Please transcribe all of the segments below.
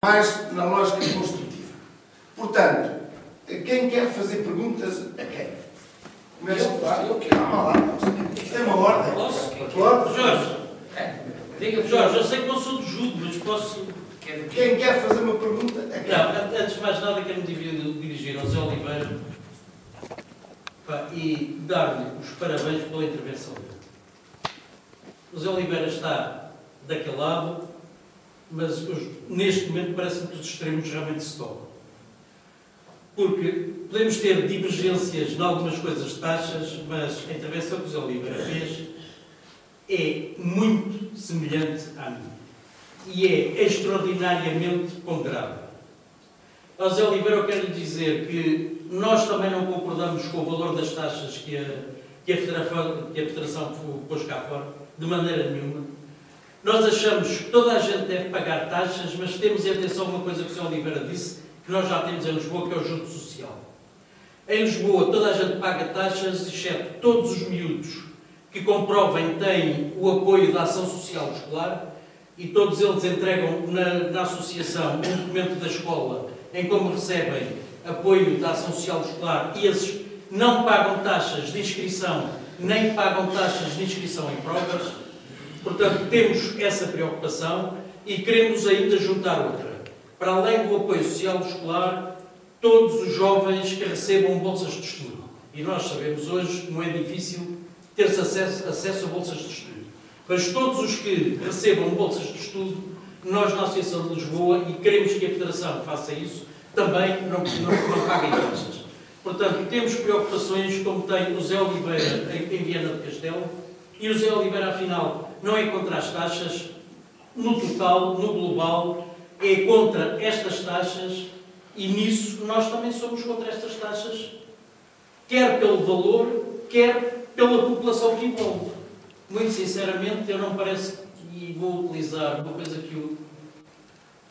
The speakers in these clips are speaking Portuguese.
mais na lógica construtiva. Portanto, quem quer fazer perguntas a quem? Calma lá, isto é uma ordem. Posso? Jorge, Jorge, eu sei que não sou de judo, mas posso... Quem quer fazer uma pergunta a quem? Não, antes de mais nada quero-me dirigir ao Zé Oliveira e dar-lhe os parabéns pela intervenção dele. O Zé Oliveira está daquele lado, mas neste momento parece-me que os extremos realmente se tocam. Porque podemos ter divergências em algumas coisas de taxas, mas a intervenção que o Zé Oliveira fez é muito semelhante à minha. E é extraordinariamente ponderável. Ao Zé Oliveira eu quero lhe dizer que nós também não concordamos com o valor das taxas que a Federação pôs cá fora, de maneira nenhuma. Nós achamos que toda a gente deve pagar taxas, mas temos em atenção uma coisa que o Zé Oliveira disse, que nós já temos em Lisboa, que é o judo social. Em Lisboa toda a gente paga taxas, exceto todos os miúdos que comprovem têm o apoio da ação social escolar, e todos eles entregam na associação um documento da escola em como recebem apoio da ação social escolar, e esses não pagam taxas de inscrição, nem pagam taxas de inscrição em provas. Portanto, temos essa preocupação e queremos ainda juntar outra. Para além do apoio social escolar, todos os jovens que recebam bolsas de estudo. E nós sabemos hoje que não é difícil ter-se acesso a bolsas de estudo. Mas todos os que recebam bolsas de estudo, nós na Associação de Lisboa, e queremos que a Federação faça isso, também não paguem taxas. Portanto, temos preocupações como tem o Zé Oliveira em Viana do Castelo, e o Zé Oliveira, afinal, não é contra as taxas, no total, no global, é contra estas taxas, e nisso nós também somos contra estas taxas, quer pelo valor, quer pela população que envolve. Muito sinceramente, eu não parece, e vou utilizar uma coisa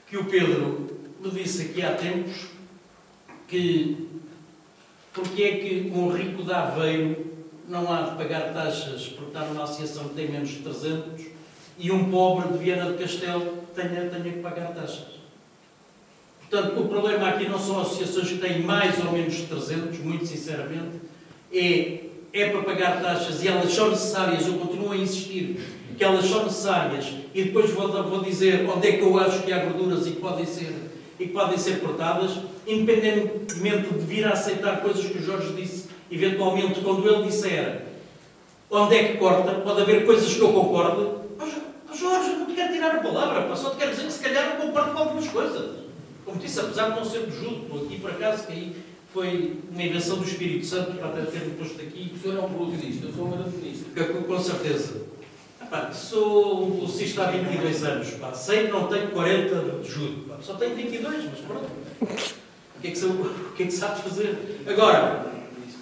que o Pedro me disse aqui há tempos, que porque é que um rico de Aveiro não há de pagar taxas porque está numa associação que tem menos de 300 e um pobre de Viana do Castelo tenha que pagar taxas. Portanto, o problema aqui não são associações que têm mais ou menos de 300, muito sinceramente, é para pagar taxas e elas são necessárias, eu continuo a insistir que elas são necessárias, e depois vou dizer onde é que eu acho que há gorduras e que podem ser cortadas, independentemente de vir a aceitar coisas que o Jorge disse, eventualmente quando ele disser onde é que corta, pode haver coisas que eu concordo. Mas Jorge, não te quero tirar a palavra, só te quero dizer que se calhar eu concordo com algumas coisas. Como disse, apesar de não ser do judo, aqui por acaso que aí foi uma invenção do Espírito Santo para ter-me posto aqui. O senhor é um velocista, eu sou um maratonista. Com certeza. Sou um velocista há 22 anos. Sei que não tenho 40 de judo. Só tenho 22, mas pronto. O que é que sabe fazer? Agora,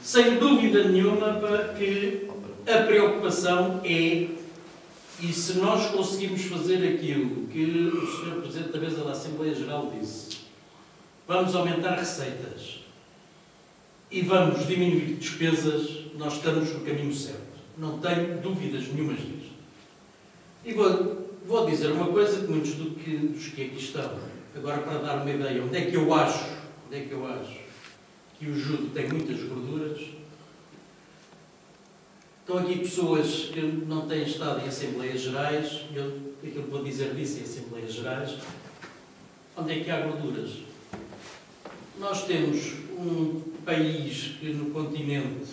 sem dúvida nenhuma que a preocupação é, e se nós conseguirmos fazer aquilo que o Sr. Presidente da Mesa da Assembleia Geral disse, vamos aumentar receitas e vamos diminuir despesas, nós estamos no caminho certo. Não tenho dúvidas nenhumas disto. E vou dizer uma coisa que muitos dos que aqui estão, agora para dar uma ideia, onde é que eu acho que o judo tem muitas gorduras. Estão aqui pessoas que não têm estado em Assembleias Gerais, aquilo que vou dizer disse em Assembleias Gerais, onde é que há gorduras? Nós temos um país que no continente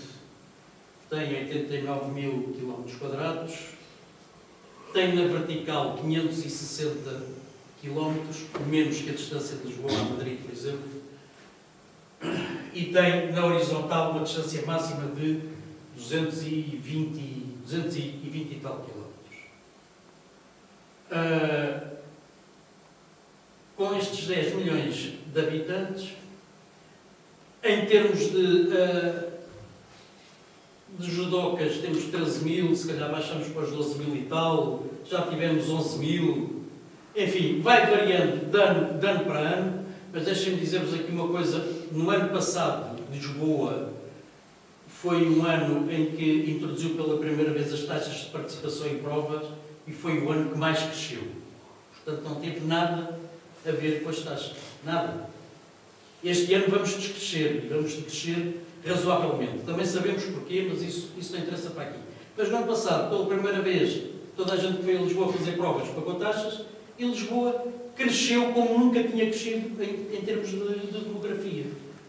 tem 89 mil km², tem na vertical 560 km, menos que a distância de Lisboa a Madrid, por exemplo, e tem na horizontal uma distância máxima de 220 e tal quilómetros. Com estes 10 milhões de habitantes, em termos de judocas, temos 13 mil, se calhar baixamos para os 12 mil e tal, já tivemos 11 mil, enfim, vai variando de ano para ano, mas deixem-me dizer-vos aqui uma coisa. No ano passado, Lisboa foi um ano em que introduziu pela primeira vez as taxas de participação em provas e foi o ano que mais cresceu. Portanto, não teve nada haver com as taxas. Nada. Este ano vamos descrescer, e vamos decrescer razoavelmente. Também sabemos porquê, mas isso não interessa para aqui. Mas no ano passado, pela primeira vez, toda a gente que veio a Lisboa fazer provas pagou taxas, e Lisboa cresceu como nunca tinha crescido em termos de demografia.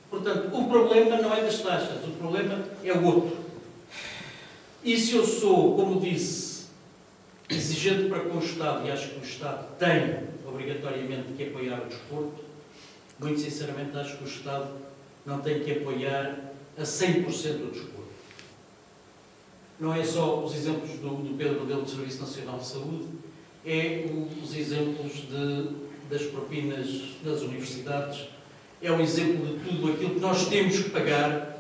Portanto, o problema não é das taxas, o problema é o outro. E se eu sou, como disse, exigente para com o Estado, e acho que o Estado tem obrigatoriamente que apoiar o desporto, muito sinceramente acho que o Estado não tem que apoiar a 100% o desporto. Não é só os exemplos do Pedro Modelo do Serviço Nacional de Saúde, é os exemplos das propinas nas universidades, é o exemplo de tudo aquilo que nós temos que pagar,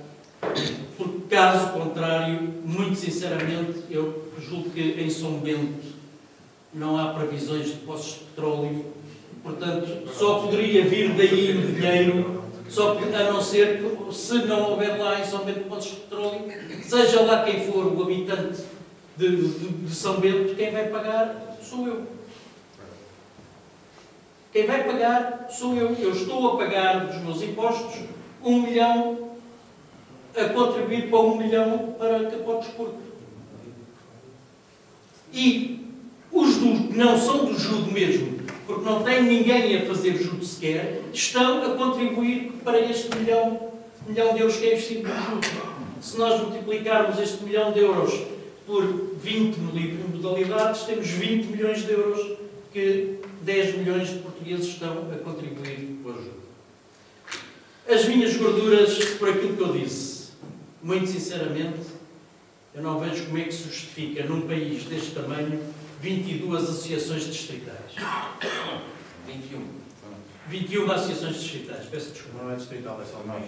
porque caso contrário, muito sinceramente, eu julgo que em São Bento não há previsões de poços de petróleo, portanto, só poderia vir daí o dinheiro, a não ser que, se não houver lá em São Bento poços de petróleo, seja lá quem for o habitante de São Bento, quem vai pagar sou eu. Quem vai pagar sou eu. Eu estou a pagar dos meus impostos 1 milhão, a contribuir para 1 milhão para o desporto. E os que não são do judo mesmo, porque não tem ninguém a fazer judo sequer, estão a contribuir para este milhão de euros que é investido no judo. Se nós multiplicarmos este 1 milhão de euros por 20 modalidades, temos 20 milhões de euros que 10 milhões de portugueses estão a contribuir para o judo. As minhas gorduras, por aquilo que eu disse, muito sinceramente, eu não vejo como é que se justifica num país deste tamanho 22 associações distritais. 21 associações distritais, peço desculpa. Não é distrital, é só de meio.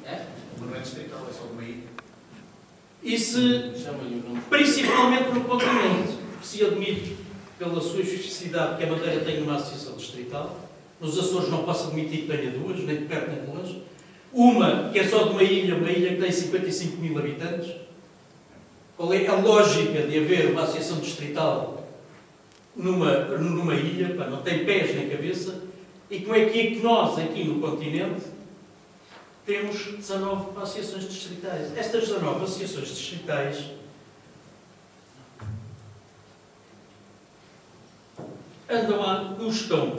É? Não é distrital, é só de meio. E se, principalmente no continente, se admite pela sua especificidade que a Madeira tem uma associação distrital, nos Açores não posso admitir que tenha duas, nem de perto nem de longe, uma que é só de uma ilha que tem 55 mil habitantes. Qual é a lógica de haver uma associação distrital numa ilha, pá, não tem pés nem cabeça, e como é que nós, aqui no continente, temos 19 associações distritais. Estas 19 associações distritais andam lá, custam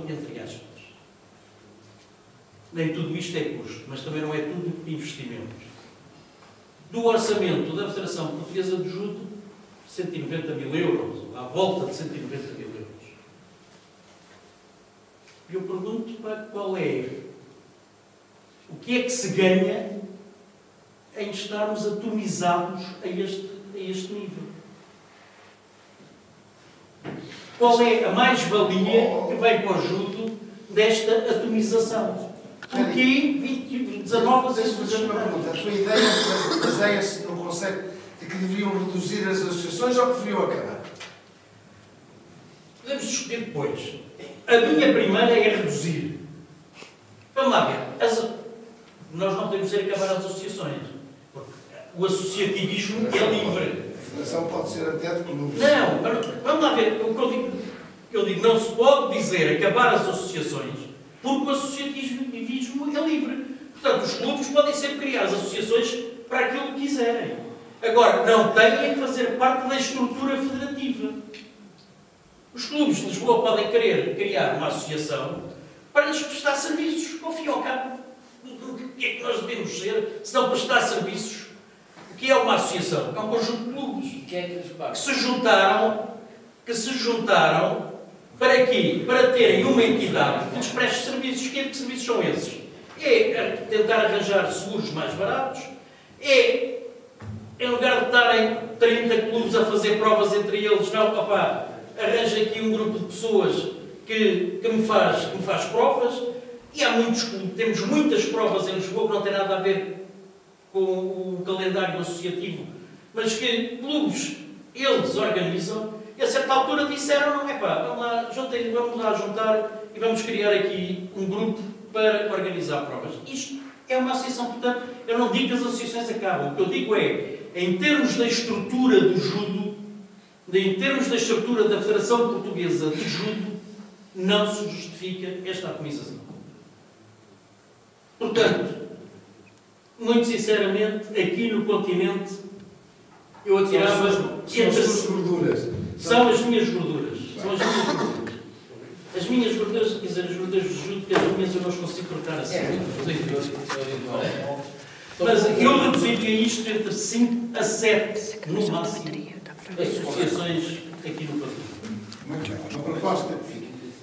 entre aspas. Nem tudo isto é custo, mas também não é tudo investimento. Do orçamento da Federação Portuguesa de Judo, 190 mil euros, à volta de 190 mil euros. E eu pergunto para qual é, o que é que se ganha em estarmos atomizados a este nível? Qual é a mais-valia que vem para o judo desta atomização? Porquê 19 associações? A tua ideia baseia-se no conceito de que deveriam reduzir as associações ou que deveriam acabar? Podemos discutir depois. A minha primeira é reduzir. Vamos lá ver. Nós não podemos dizer acabar as associações. Porque o associativismo é livre. A Federação pode ser até de clubes. Não, vamos lá ver. O que eu digo, não se pode dizer acabar as associações porque o associativismo é livre. Portanto, os clubes podem sempre criar as associações para aquilo que quiserem. Agora, não têm que fazer parte da estrutura federativa. Os clubes de Lisboa podem querer criar uma associação para lhes prestar serviços. Ao fim e ao cabo, o que é que nós devemos ser se não prestar serviços? O que é uma associação? É um conjunto de clubes que se juntaram para quê? Para terem uma entidade que lhes preste serviços. Que serviços são esses? É tentar arranjar seguros mais baratos, em lugar de estarem 30 clubes a fazer provas entre eles, não, papá, arranja aqui um grupo de pessoas que me faz provas, e há muitos clubes, temos muitas provas em Lisboa que não têm nada a ver com o calendário associativo, mas que clubes, eles organizam, e a certa altura disseram, não é pá, vamos lá juntar e vamos criar aqui um grupo para organizar provas. Isto é uma associação, portanto, eu não digo que as associações acabam. O que eu digo é, em termos da estrutura do judo, em termos da estrutura da Federação Portuguesa de Judo, não se justifica esta atomização. Portanto, muito sinceramente, aqui no continente, eu atirava São as suas gorduras. São as minhas gorduras. São as minhas gorduras. As minhas gorduras, quer dizer, as gorduras do judo, que as minhas eu não os consigo cortar assim. Mas eu reduziria isto entre 5 a 7, no máximo, associações aqui no país. Muito bem. Uma proposta.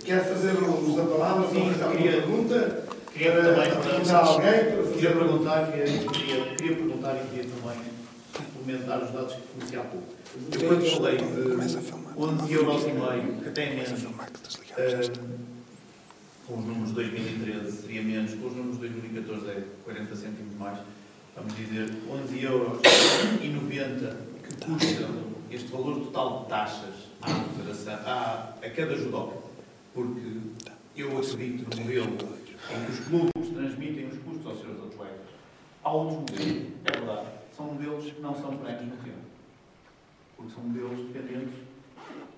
Quer fazer uso da palavra? Sim, fazer alguma queria- pergunta? Queria Para também perguntar a alguém? Para fazer queria perguntar e queria também suplementar os dados que forneci há pouco. Eu quando falei de 11,5 €, que até é menos, com os números de 2013 seria menos, com os números de 2014 é 40 cêntimos mais, vamos dizer 11,90 € que custa este valor total de taxas à federação, a cada judoca, porque eu acredito no modelo em que os clubes transmitem os custos aos seus atletas. Há outros modelos, é verdade, são modelos que não são prémios no tempo, porque são modelos dependentes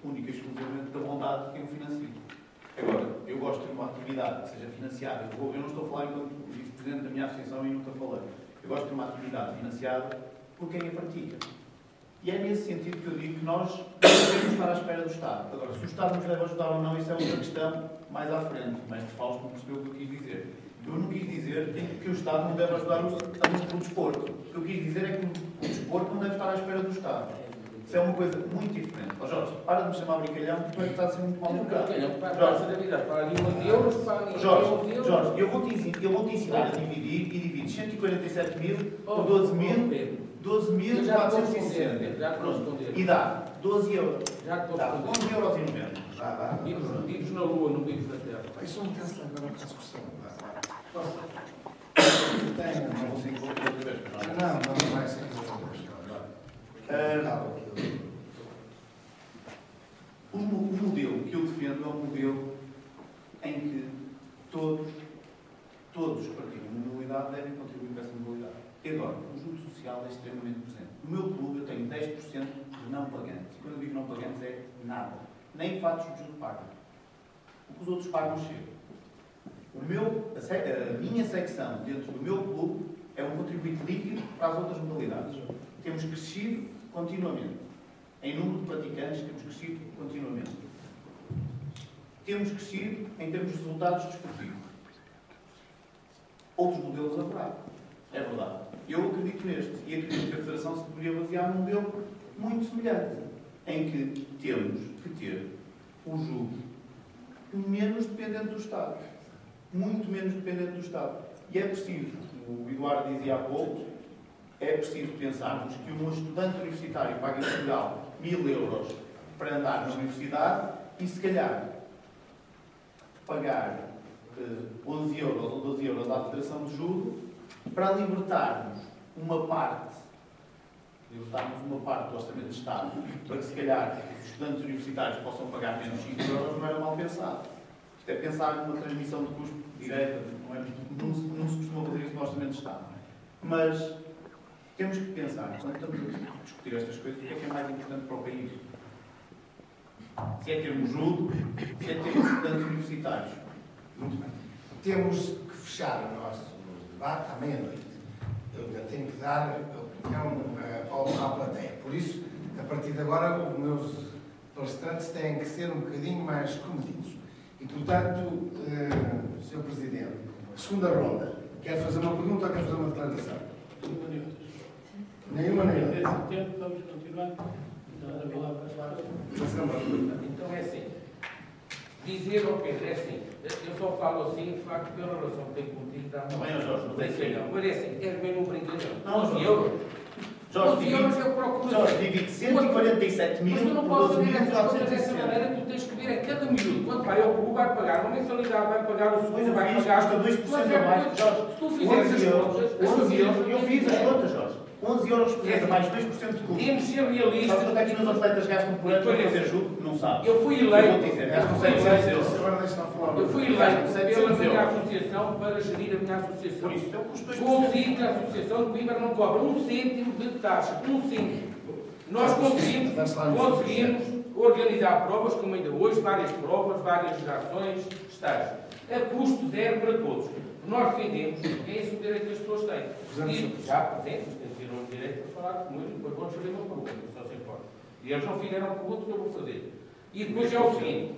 única e exclusivamente da vontade de quem o financia. Agora, eu gosto de uma atividade que seja financiada. Eu não estou a falar enquanto vice-presidente da minha associação e nunca falei. Eu gosto de uma atividade financiada por quem a pratica. E é nesse sentido que eu digo que nós devemos estar à espera do Estado. Agora, se o Estado nos deve ajudar ou não, isso é outra questão mais à frente. O mestre Fausto não percebeu o que eu quis dizer. Eu não quis dizer que o Estado não deve ajudar o desporto. O que eu quis dizer é que o desporto não deve estar à espera do Estado. Isso é uma coisa muito diferente. Oh, Jorge, para de me chamar brincalhão, porque tu é que estás a ser muito mal educado. Jorge, eu vou-te ensinar a dividir e divides 147 mil por 12.460. Já te responder. E dá 12 euros. Já te Dá responder. 11,90 €. Vives na Lua, não vives na Terra. Isso não pensa agora para a discussão. Não vou ser envolvido outra vez. Não vai ser. O modelo que eu defendo é um modelo em que todos que praticam modalidade devem contribuir para essa modalidade. E agora, o judo social é extremamente presente. No meu clube eu tenho 10% de não pagantes. E quando eu digo não pagantes é nada. Nem fatos de judo pagam. O que os outros pagam chega. A minha secção dentro do meu clube é um contribuinte líquido para as outras modalidades. Temos crescido continuamente. Em número de praticantes, temos crescido continuamente. Temos crescido em termos de resultados desportivos. Outros modelos haverá. É verdade. Eu acredito neste. E acredito que a Federação se deveria basear num modelo muito semelhante. Em que temos que ter o judo menos dependente do Estado. Muito menos dependente do Estado. E é preciso, o Eduardo dizia há pouco, é preciso pensarmos que um estudante universitário paga em Portugal 1.000 € para andar na universidade e, se calhar, pagar 11 € ou 12 € à Federação de Judo para libertarmos uma parte do orçamento de Estado para que, se calhar, os estudantes universitários possam pagar menos 5 € não era mal pensado. Isto é pensar numa transmissão de custo direta, não se costuma fazer isso no orçamento de Estado. Mas temos que pensar, quando estamos a discutir estas coisas, o que é mais importante para o país? Se é termos judo, se é termos estudantes universitários. Muito bem. Temos que fechar o nosso debate à meia-noite. Eu ainda tenho que dar a opinião à plateia. Por isso, a partir de agora, os meus palestrantes têm que ser um bocadinho mais comedidos. E, portanto, Sr. Presidente, segunda ronda. Quer fazer uma pergunta ou quer fazer uma declaração? Nenhuma nem outra. Nesse tempo, vamos continuar. Então é assim. Dizer ao Pedro é assim. Eu só falo assim, de facto, pela relação que tenho contigo, dá Também, Jorge, não tem que Mas é assim, és mesmo um brincadeira. Não, 11 Jorge. euros. Jorge, 11 euros eu procuro. Jorge, divide 147 mil Mas tu não por podes fazer essas coisas dessa 12.460. maneira, tu tens que ver a cada miúdo. Quando vai ao clube, vai pagar uma mensalidade, vai pagar o seguro, vai pagar. Custa 2% a mais. Jorge, Se tu fizeres as contas, 11 euros, eu fiz as contas, Jorge. 11 euros por mês a mais 2% de custo. temos de ser Sabe realistas. quanto é que os meus atletas gastam por ano para fazer judo? Não sabe. Eu fui Eu vou eleito. dizer, gastam 700 euros. Agora deixa-me falar. Eu fui eleito pela minha associação para gerir a minha associação. Por isso, é o custo 2%. Consigo que a Associação de Coimbra não cobra 1 cêntimo de taxa. 1 cêntimo. Nós conseguimos organizar provas, como ainda hoje, várias provas, várias gerações, estágios. A custo zero para todos. Nós defendemos é esse o direito que as pessoas têm. E já presentes, têm o direito para falar comigo e depois vamos fazer uma pergunta, só se importa. E eles não fizeram pergunta que eu vou fazer. E depois é o seguinte,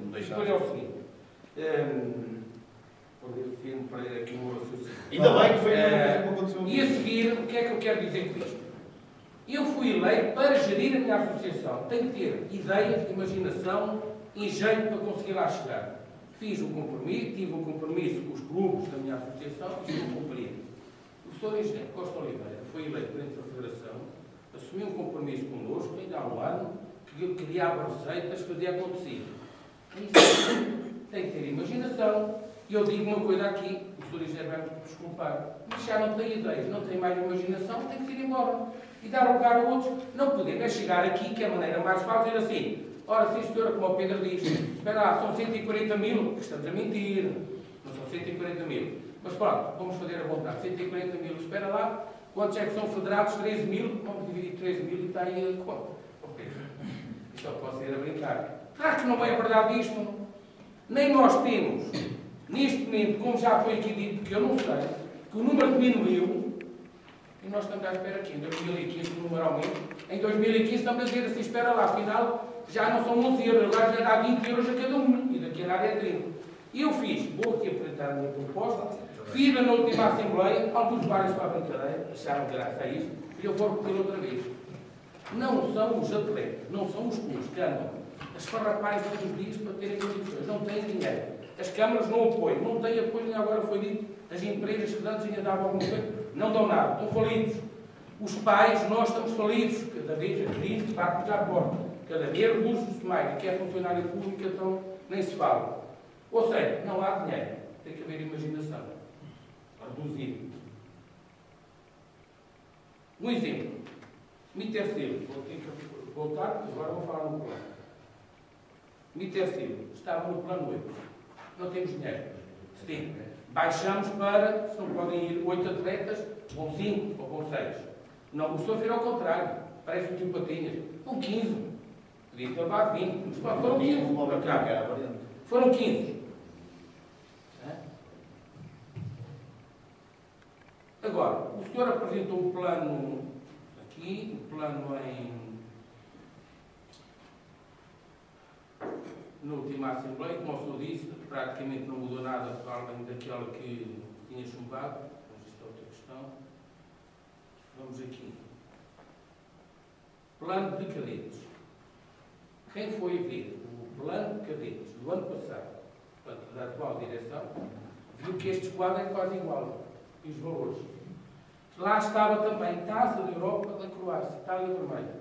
Ainda bem que foi uma condição. E a seguir, o que é que eu quero dizer com isto? Eu fui eleito para gerir a minha associação. Tenho que ter ideias, imaginação, engenho para conseguir lá chegar. Fiz um compromisso, tive um compromisso com os clubes da minha associação e não cumpri. O Sr. Engenheiro Costa Oliveira foi eleito presidente da Federação, assumiu um compromisso connosco, ainda há um ano, que criava receitas, fazia acontecer. Isso tem que ter imaginação. E eu digo uma coisa aqui, o Sr. Engenheiro vai-me desculpar, mas já não tem ideias, não tem mais imaginação, tem que ir embora. E dar lugar a outros. Não podemos é chegar aqui, que é a maneira mais fácil, dizer assim, ora, sim senhora, como o Pedro diz, espera lá, são 140 mil, que estamos a mentir, não são 140 mil. Mas pronto, vamos fazer a vontade, 140 mil, espera lá, quantos é que são federados? 13 mil, vamos dividir 13 mil e está aí a conta. Ok, isto só pode ser a brincar. Claro que não é verdade isto, nem nós temos, neste momento, como já foi aqui dito, que eu não sei, que o número diminuiu, e nós estamos à espera aqui, em 2015 o número aumenta, em 2015 estamos a dizer assim, espera lá, afinal, já não são 11 euros, agora já dá 20 euros a cada um, e daqui a nada é 30. E eu fiz, vou aqui apresentar a minha proposta, fiz-a na última Assembleia, alguns vários para a brincadeira, acharam graça a isto, e eu vou repetir outra vez. Não são os atletas, não são os clubes que andam a esfarrapar todos os dias para terem condições, não têm dinheiro. As câmaras não apoiam, não têm apoio, nem agora foi dito, as empresas que antes ainda davam alguma coisa, não dão nada, estão falidos. Os pais, nós estamos falidos, cada vez a crise bate-nos à porta. Cada vez recursos mais, que é funcionário público, então nem se fala. Ou seja, não há dinheiro, tem que haver imaginação. Reduzir. Um exemplo. Mitercilo, vou ter que voltar, agora vou falar no plano. Mitercilo, estava no plano 8. Não temos dinheiro. Sim. Baixamos para, se não podem ir 8 atletas, vão 5 ou vão 6. Não, o senhor fez ao contrário. Parece que o Patinhas. Vão 15. Podia ter levado 20. Mas foram 15. Foram 15. Agora, o senhor apresentou um plano aqui, um plano na última Assembleia, como o senhor disse, praticamente não mudou nada para além daquela que tinha chumbado. Mas isto é outra questão. Vamos aqui. Plano de cadetes. Quem foi ver o plano de cadetes do ano passado, portanto, da atual direção, viu que este quadro é quase igual. E os valores. Lá estava também Taça da Europa da Croácia, Itália Vermelha.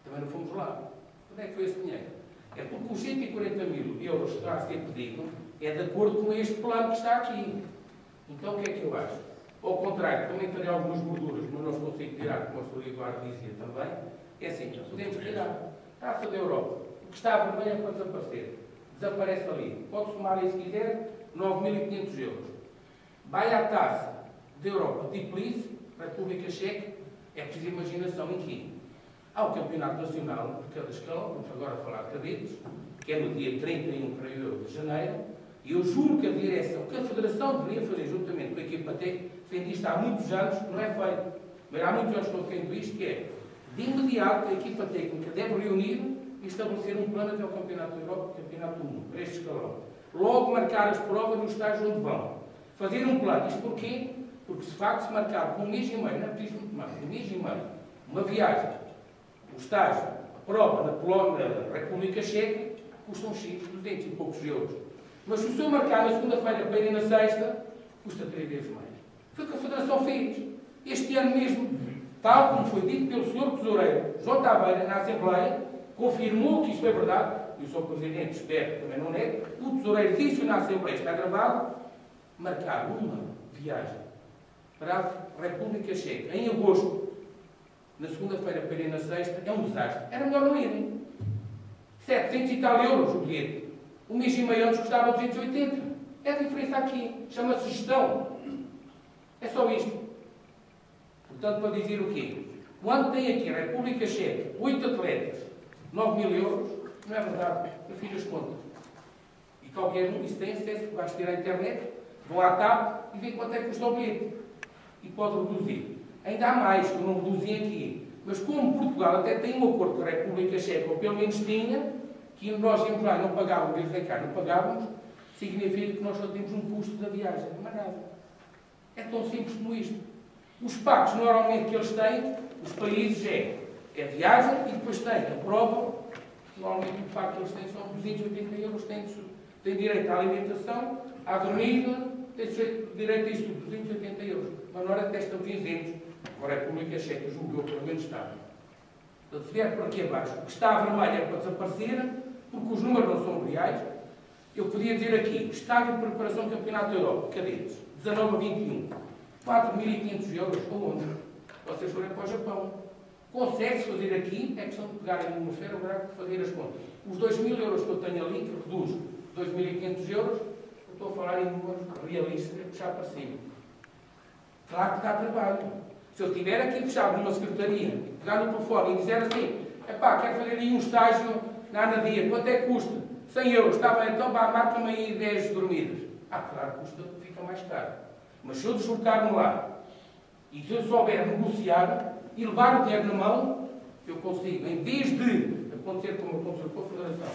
Também não fomos lá. Onde é que foi esse dinheiro? É porque os 140 mil euros que está a ser pedido é de acordo com este plano que está aqui. Então o que é que eu acho? Ao contrário, também terei algumas gorduras, mas não os consigo tirar, como o Sr. Eduardo dizia também. É assim, podemos tirar. Taça da Europa. O que está vermelho é para desaparecer. Desaparece ali. Pode somar aí se quiser, 9.500 euros. Vai à Taça da Europa de Plice, República Checa, é preciso imaginação em quê? Há o Campeonato Nacional de cada escalão, vamos agora falar de cadetes, que é no dia 31, creio eu, de janeiro, e eu juro que a direção, que a Federação deveria fazer juntamente com a equipa técnica, defende isto há muitos anos, não é feito, mas há muitos anos que eu defendo isto, que é, de imediato, a equipa técnica deve reunir e estabelecer um plano até ao Campeonato da Europa, Campeonato do Mundo, para este escalão. Logo marcar as provas nos estágios onde vão. Fazer um plano. Isto porquê? Porque, de facto, se marcar com um mês e meio, não é preciso muito mais, um mês e meio, uma viagem, o estágio, a prova na Polónia, na República Checa, custam X, 200 e poucos euros. Mas se o senhor marcar na segunda-feira para ir na sexta, custa 3 vezes mais. Foi o que a Federação fez. Este ano mesmo, tal como foi dito pelo Sr. Tesoureiro João Taveira, na Assembleia, confirmou que isto é verdade, e o Sr. Presidente, espero que também não é, o Tesoureiro disse na Assembleia, está gravado, marcar uma viagem para a República Checa, em agosto, na segunda-feira para ir na sexta, é um desastre. Era melhor não irem. 700 e tal euros o bilhete. Um mês e meio antes custava 280. É a diferença aqui. Chama-se gestão. É só isto. Portanto, para dizer o quê? Quando tem aqui a República Checa 8 atletas, 9.000 euros, Não é verdade. Eu fiz as contas. E qualquer um, isso tem acesso, basta ir à internet, vão à TAP e vê quanto é que custa o bilhete. E pode reduzir. Ainda há mais que não reduzem aqui. Mas como Portugal até tem um acordo com a República Checa, ou pelo menos tinha, que nós íamos lá e não pagávamos, eles vêm cá não pagávamos, significa que nós só temos um custo da viagem. Não é nada. É tão simples como isto. Os pagos, normalmente, que eles têm, os países é viagem e depois têm a prova. Normalmente o pago que eles têm são 280 euros, têm direito à alimentação, à dormida, têm direito a isso tudo, 280 euros. Mas na hora testa 200, a República Checa julgou pelo menos está. Portanto, se vier por aqui abaixo, o que está a vermelho é para desaparecer, porque os números não são reais. Eu podia dizer aqui, estádio de preparação do Campeonato da Europa, cadetes, 19 a 21, 4.500 euros, onde? Vocês forem para o Japão. Consegue-se fazer aqui, é questão de pegarem numa esfera gráfica e fazer as contas. Os 2.000 euros que eu tenho ali, que reduz 2.500 euros, eu estou a falar em números realistas, é puxar para cima. Claro que dá trabalho. Se eu estiver aqui fechado numa secretaria, pegar no telefone e dizer assim, epá, quero fazer aí um estágio na Anadia, quanto é que custa? 100 euros, está bem, então marca-me aí 10 dormidas. Claro que custa, fica mais caro. Mas se eu deslocar-me lá e se eu souber negociar e levar o dinheiro na mão, eu consigo, em vez de acontecer como aconteceu com a Federação,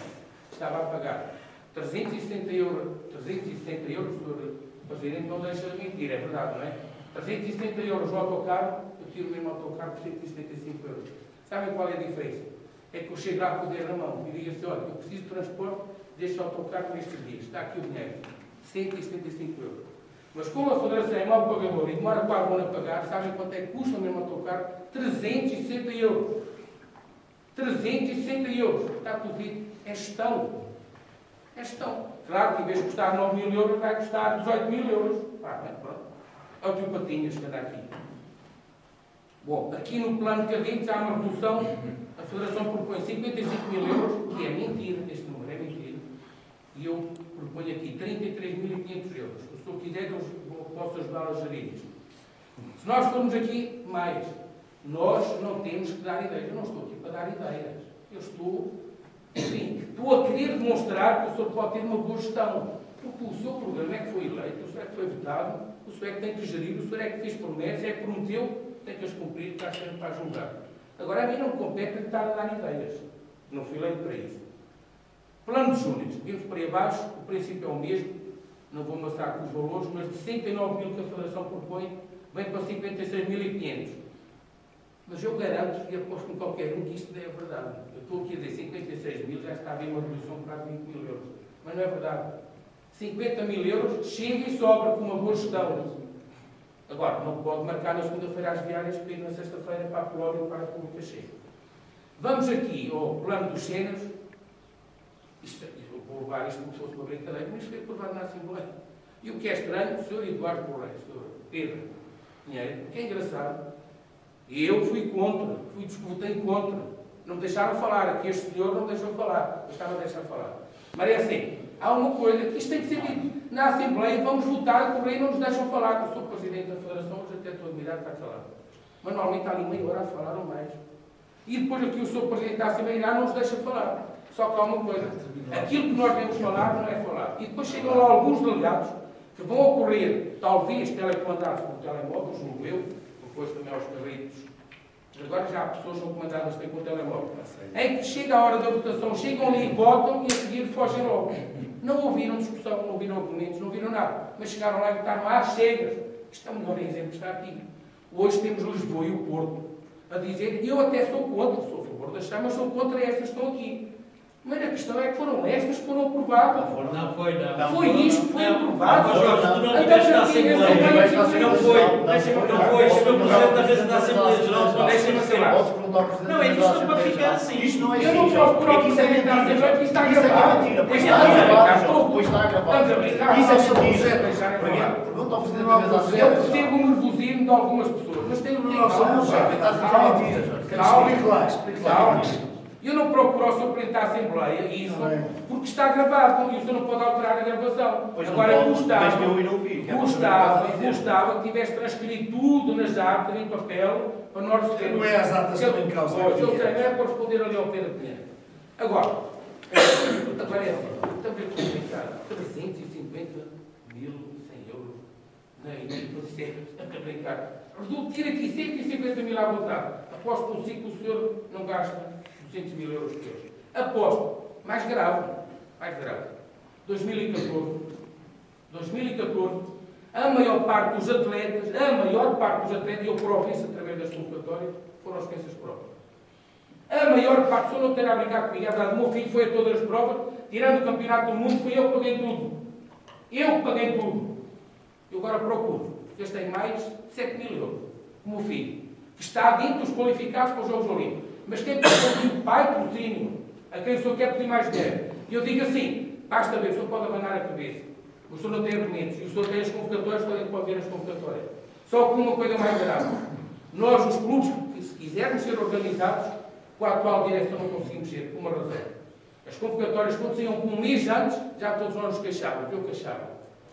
estava a pagar 360 euros, o Presidente não deixa de mentir, é verdade, não é? 370 euros no autocarro, eu tiro o mesmo autocarro por 175 euros. Sabem qual é a diferença? É que eu chego lá com o dinheiro na mão e digo assim, olha, eu preciso de transporte, deixo o autocarro nestes dias, está aqui o dinheiro, 175 euros. Mas como a Federação é mau pagador e demora 4 anos a pagar, sabem quanto é que custa o mesmo autocarro? 360 euros. 360 euros. Está tudo dito. É gestão. É gestão. Claro que em vez de custar 9.000 euros, vai custar 18.000 euros. Pronto. É o que o Patinhas que anda aqui. Bom, aqui no plano de cadetes há uma redução. A Federação propõe 55.000 euros, que é mentira, este número é mentira. E eu proponho aqui 33.500 euros. Se eu quiser, eu posso ajudar a gerir isto. Se nós formos aqui mais, nós não temos que dar ideias. Eu não estou aqui para dar ideias. Eu estou a querer demonstrar que o senhor pode ter uma boa gestão. Porque o seu programa é que foi eleito, o senhor é que foi votado, o senhor é que tem que gerir, o senhor é que fez promessas, é que prometeu, tem que as cumprir, está sempre para julgar. Agora, a mim não me compete estar a dar ideias. Não fui eleito para isso. Plano de júniores. Vimos para aí abaixo, o princípio é o mesmo. Não vou mostrar com os valores, mas de 69 mil que a Federação propõe, vem para 56.500. Mas eu garanto, e aposto com qualquer um, que isto não é verdade. Eu estou aqui a dizer 56 mil, já está a haver uma redução de quase 20 mil euros. Mas não é verdade. 50 mil euros chega e sobra com uma boa gestão. Agora, não pode marcar na segunda-feira as viárias para ir na sexta-feira para a Polónia ou para a República Checa. Vamos aqui ao plano dos cenas. Eu vou levar isto como se fosse uma brincadeira, mas foi aprovado na Assembleia. E o que é estranho, o Sr. Eduardo Correia, o Sr. Pedro Pinheiro, o que é engraçado, eu fui contra, votei contra. Não me deixaram falar, aqui este senhor não me deixou falar, eu estava a deixar falar. Mas é assim, há uma coisa que isto tem que ser dito. Na Assembleia vamos votar, a Correia não nos deixam falar, que eu sou Presidente da Federação, hoje até estou admirado de estar calado. Mas normalmente está ali meia hora a falar ou mais. E depois aqui o Sr. Presidente da Assembleia não nos deixa falar. Só que há uma coisa, aquilo que nós devemos falar não é falar. E depois chegam lá alguns delegados que vão ocorrer, talvez telecomandados por telemóveis, julgo eu, depois também aos carritos. Agora já há pessoas que são comandadas com o telemóvel. Em que chega a hora da votação, chegam ali e votam e a seguir fogem logo. Não ouviram discussão, não ouviram argumentos, não ouviram nada. Mas chegaram lá e votaram às cegas. Isto é o melhor exemplo que está aqui. Hoje temos Lisboa e o Porto a dizer, e eu até sou contra, sou a favor das chamas, sou contra estas que estão aqui. Mas a questão é que foram estas que foram aprovadas. Não foi, não. Foi isto que foi aprovado. Tu não tiveste na Assembleia. Não foi. Não foi. Isto foi o Presidente da Mesa da Assembleia Geral. Deixa-me acabar. Não, é isto para ficar assim. Isto não é Eu não procuro o Presidente da Assembleia porque isto está gravado. Pois está gravado. Pois está gravado. Estamos a brincar. Isso é mentira. Pergunta ao Presidente da Mesa da Assembleia. Eu percebo o nervosismo de algumas pessoas, mas tenho que calma. Eu não procuro ao Sr. Presidente da Assembleia isso porque está gravado e o Sr. não pode alterar a gravação. Agora, gostava que tivesse transcrito tudo nas atas, em papel, para nós recebermos. Não é as atas também em causa. Eu sei, não é para responder ali ao Pedro Pinheiro. Agora, Agora é assim, estamos a comunicar 350.100 euros na equipa de secas, a brincar. Tira aqui 150.000 à vontade. Aposto por si que o senhor não gasta 200.000 euros por mês. Aposto. Mais grave. 2014, a maior parte dos atletas, e eu provo isso através das convocatórias, foram as pensas próprias. A maior parte, se eu não ter a brincar comigo, é verdade, o meu filho foi a todas as provas, tirando o campeonato do mundo, fui eu que paguei tudo. Eu agora procuro. Gastei mais de 7.000 euros. O meu filho, que está dentro dos qualificados para os Jogos Olímpicos. Mas quem pode o pai patrocínio, a quem o senhor quer pedir mais dinheiro. E eu digo assim, basta ver, o senhor pode abanar a cabeça. O senhor não tem argumentos. E o senhor tem as convocatórias, pode ver as convocatórias. Só que uma coisa mais grave. Nós, os clubes, se quisermos ser organizados, com a atual direção não conseguimos ser, por uma razão. As convocatórias, quando saíam com um mês antes, já todos nós nos queixávamos, eu queixava.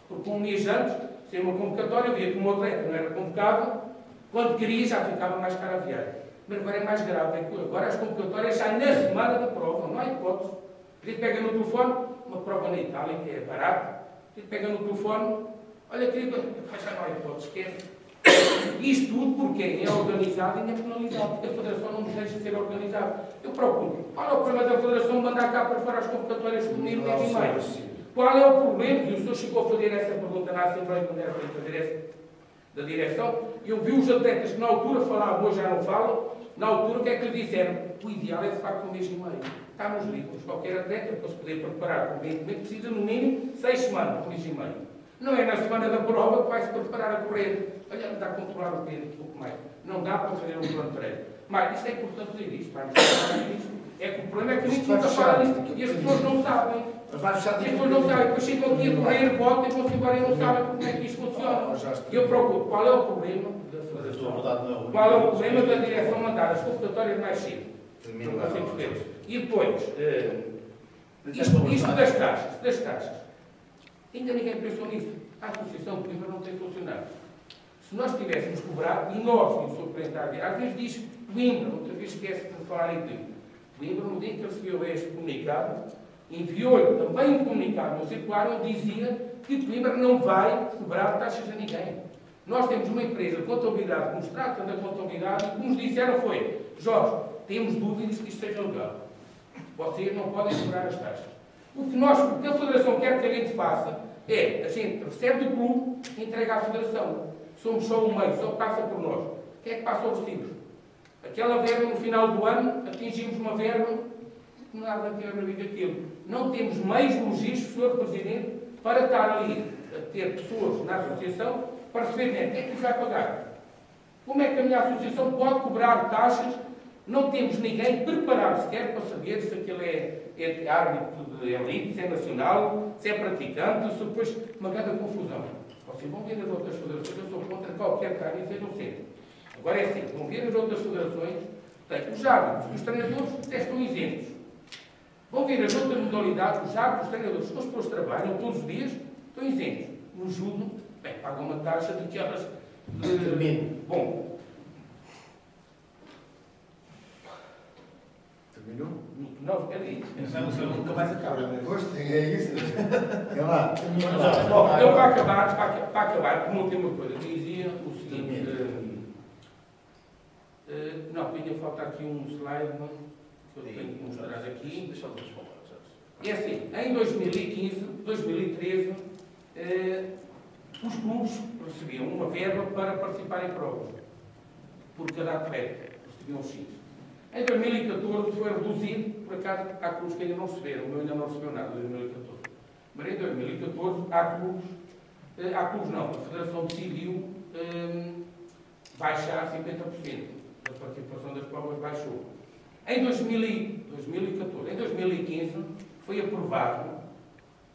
Porque um mês antes, sem uma convocatória, eu via que o meu atleta não era convocado, quando queria já ficava mais caro a viagem. Mas agora é mais grave, agora as convocatórias saem na semana da prova, não há hipótese. A gente pega no telefone, uma prova na Itália, que é barata, a gente pega no telefone, olha querido, já não há hipótese, esquece. Isto tudo porque é organizado e não é penalizado, porque a Federação não nos deixa ser organizada. Eu procuro. Qual é o problema da Federação mandar cá para fora as convocatórias comigo mês e meio? Qual é o problema? E o senhor chegou a fazer essa pergunta na Assembleia, quando era para fazer essa da direção. Eu vi os atletas que na altura falavam, hoje já não falam, na altura o que é que lhe disseram? O ideal é de facto um mês e meio. Está nos livros. Qualquer atleta, para se poder preparar convenientemente, precisa no mínimo 6 semanas, um mês e meio. Não é na semana da prova que vai-se preparar a correr. Olha, não dá a controlar o peso um pouco mais. Não dá para fazer um plano de treino. Mas isto é importante dizer isto. É que o problema é que isto nunca fala disto. E as pessoas não sabem. As pessoas não sabem. Depois chegam aqui a correr, votam e vão-se embora e não sabem como é que isto funciona. E eu procuro. Qual é o problema da Federação? Qual é o problema da direção mandar as convocatórias mais cedo? E depois, isto das taxas. Ainda ninguém pensou nisso. A Associação de Coimbra não tem funcionários. Se nós tivéssemos cobrado, e nós, e o Sr. Presidente, às vezes diz Coimbra, outra vez esquece de falar em Coimbra. Coimbra, no dia que recebeu este comunicado, enviou-lhe também um comunicado no circular onde dizia que Coimbra não vai cobrar taxas a ninguém. Nós temos uma empresa de contabilidade que nos trata da contabilidade e o que nos disseram foi: Jorge, temos dúvidas que isto seja legal. Vocês não podem cobrar as taxas. O que a Federação quer que a gente faça é, a gente recebe do clube e entrega à Federação. Somos só um meio, só passa por nós. Quem é que passa os recibos? Aquela verba no final do ano, atingimos uma verba, nada tem a ver com aquilo. Não temos meios logísticos, Sr. Presidente, para estar ali a ter pessoas na associação para receber dinheiro. Quem é que nos vai pagar? Como é que a minha associação pode cobrar taxas? Não temos ninguém preparado sequer para saber se aquele é árbitro de elite, se é nacional, se é praticante, se depois uma grande confusão. Vocês vão ver as outras federações, eu sou contra qualquer carne e sejam sempre. Agora é assim, vão ver as outras federações, os árbitros e os treinadores até estão isentos. Vão ver as outras modalidades, os árbitros, os treinadores, as pessoas trabalham todos os dias, estão isentos. No judo, bem, pagam uma taxa de que elas... Bom, não, peraí. Não, nunca mais acaba. Pois, é isso. É lá. Bom, eu para acabar, como não tem uma coisa, dizia o seguinte. Não, ainda falta aqui um slide que eu tenho que mostrar aqui. É assim, em 2015, 2013, os clubes recebiam uma verba para participar em provas. Por cada atleta, recebiam X. Em 2014 foi reduzido, por acaso há clubes que ainda não receberam, o meu ainda não recebeu nada em 2014. Mas em 2014 há clubes não, a Federação decidiu baixar 50%. A participação das provas baixou. Em 2014, em 2015 foi aprovado,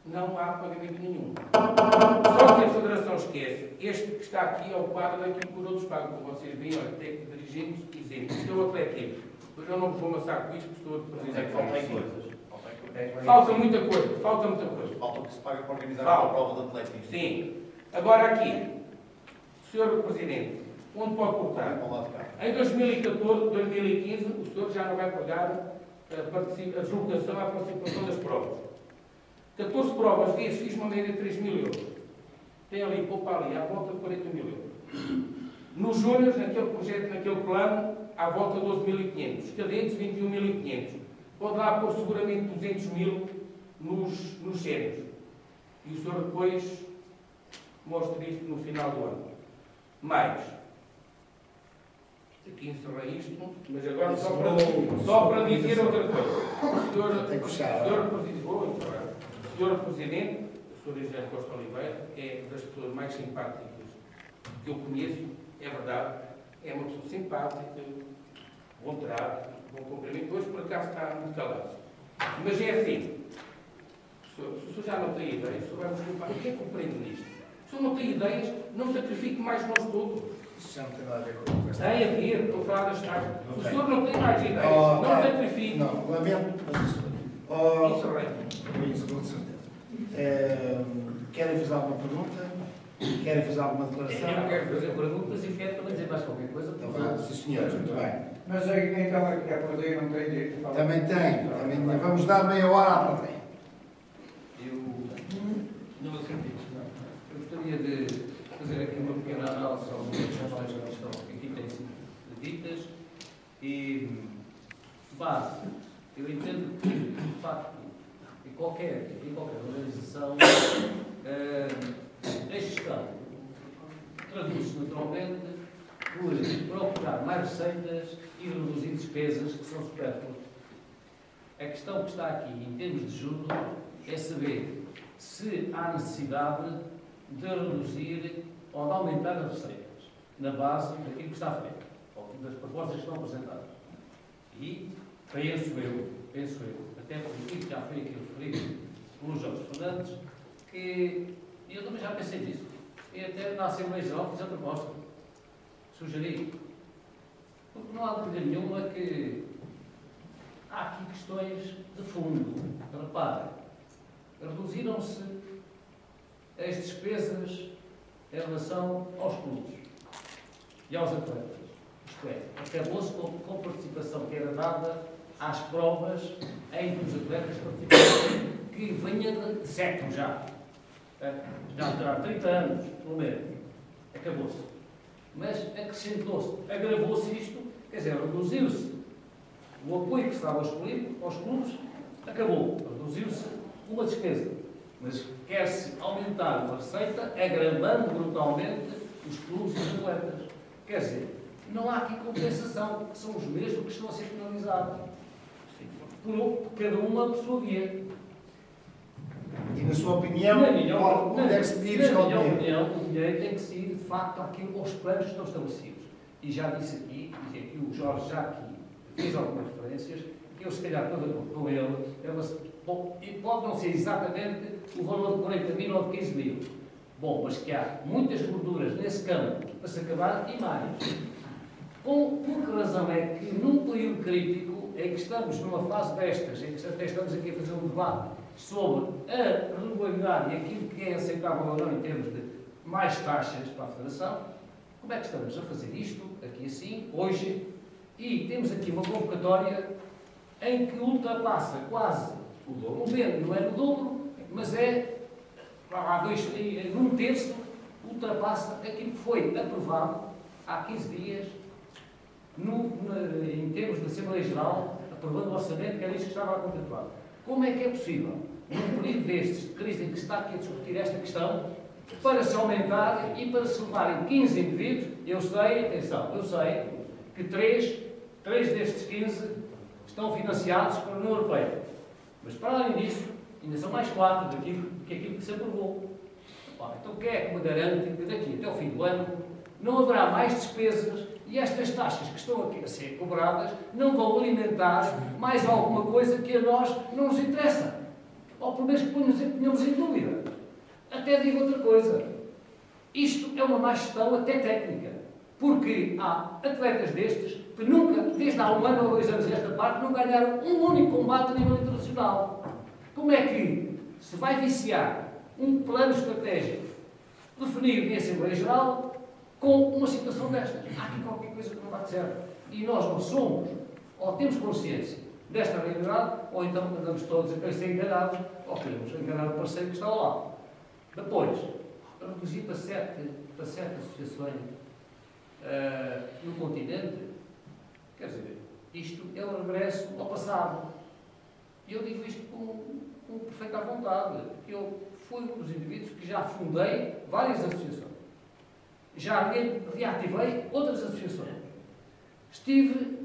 não há pagamento nenhum. Só que a Federação esquece, este que está aqui é o quadro daquilo que os outros pagam, como vocês veem, olha, técnico, dirigentes, isentos. Isto é o atletismo. Mas eu não vos vou amassar com isto, porque estou a dizer que faltam coisas. Falta muita coisa, falta muita coisa. Falta o que se paga para organizar a prova de atletismo. Sim. Agora aqui, Sr. Presidente, onde pode cortar? Em 2014, 2015, o senhor já não vai pagar a deslocação à participação das provas. 14 provas dias, fiz uma média de 3 mil euros. Tem ali, poupa ali, à volta de 40 mil euros. Nos júniores, naquele projeto, naquele plano, à volta de 12.500. Cadetes, 21.500. Pode lá pôr seguramente 200 mil nos sénios. E o senhor depois mostra isso no final do ano. Mais. Aqui encerrei isto, mas agora só para dizer outra coisa. Senhor Presidente, o Sr. Engenheiro Costa Oliveira é das pessoas mais simpáticas que eu conheço, é verdade, é uma pessoa simpática, bom trato, bom cumprimento. Hoje, por acaso, está muito calado. Mas é assim, se o senhor já não tem ideias, o senhor vai me desculpar, o que é que compreende nisto? Se o senhor não tem ideias, não sacrifique mais nós todos. Isso já não tem nada a ver com o Tem a ver, estou a falar das taxas. Se o senhor não tem mais ideias, não sacrifique. Não, lamento, mas isso. Isso, com certeza. Querem fazer alguma pergunta? Querem fazer alguma declaração? Eu não quero fazer perguntas e quero também dizer mais qualquer coisa. Sim, senhores, muito bem. Mas então a plateia não tem direito de falar? Também tem. Vamos dar meia hora à plateia. Eu não acredito. Eu gostaria de fazer aqui uma pequena análise sobre as questões que estão aqui têm sido ditas e, base, eu entendo que, de facto, em qualquer organização, a gestão traduz-se naturalmente por procurar mais receitas e reduzir despesas que são supérfluas. A questão que está aqui, em termos de juros, é saber se há necessidade de reduzir ou de aumentar as receitas, na base daquilo que está feito, ou das propostas que estão apresentadas. E penso eu, até porque já foi aqui referido pelo Jorge Fernandes, que eu também já pensei nisso. E até na Assembleia Geral fiz a proposta. Sugeri. Porque não há dúvida nenhuma que há aqui questões de fundo. Reparem, reduziram-se as despesas em relação aos clubes e aos atletas. Isto é, acabou-se com a participação que era dada às provas em que os atletas participaram, que vinha de séculos já. Já terá 30 anos, pelo menos. Acabou-se. Mas acrescentou-se, agravou-se isto, quer dizer, reduziu-se o apoio que estava aos clubes, acabou. Reduziu-se uma despesa. Mas quer-se aumentar uma receita, agravando brutalmente os clubes e os atletas. Quer dizer, não há aqui compensação, que são os mesmos que estão a ser penalizados. Por cada uma por sua via. E na sua opinião, onde é que se dirige ao dinheiro? Na minha opinião, o dinheiro tem que ser, de facto, aquilo aos planos que estão estabelecidos. E já disse aqui, e aqui o Jorge já aqui fez algumas referências, que eu, se calhar, estou de acordo com ele, e pode não ser exatamente o valor de 40 mil ou de 15 mil. Bom, mas que há muitas gorduras nesse campo para se acabar e mais. Por que razão é que, num período crítico, em que estamos numa fase destas, em que até estamos aqui a fazer um debate sobre a regularidade e aquilo que é aceitável ou não em termos de mais taxas para a Federação, como é que estamos a fazer isto, aqui assim, hoje, e temos aqui uma convocatória em que ultrapassa quase o dobro. Não é no dobro, mas é, num terço, ultrapassa aquilo que foi aprovado há 15 dias, em termos de Assembleia Geral, aprovando o orçamento, que era isto que estava a contemplado. Como é que é possível, num período destes de crise em que se está aqui a discutir esta questão, para se aumentar e para se levarem 15 indivíduos? Eu sei, atenção, eu sei que 3 destes 15 estão financiados pela União Europeia. Mas, para além disso, ainda são mais 4 do que aquilo que se aprovou. Ora, então, quem é que me garante que daqui até o fim do ano não haverá mais despesas e estas taxas que estão aqui a ser cobradas não vão alimentar mais alguma coisa que a nós não nos interessa? Ou pelo menos que ponhamos em dúvida. Até digo outra coisa. Isto é uma má gestão até técnica. Porque há atletas destes que nunca, desde há 1 ano ou 2 anos esta parte, não ganharam um único combate a nível internacional. Como é que se vai viciar um plano estratégico definido em Assembleia Geral com uma situação destas? Há aqui qualquer coisa que não bate certo. E nós não somos, ou temos consciência, desta realidade, ou então andamos todos a ser enganados, ou queremos enganar o parceiro que está lá. Depois, reduzir para sete associações no continente, quer dizer, isto é um regresso ao passado. E eu digo isto com perfeita vontade. Eu fui um dos indivíduos que já fundei várias associações. Já reativei outras associações. Estive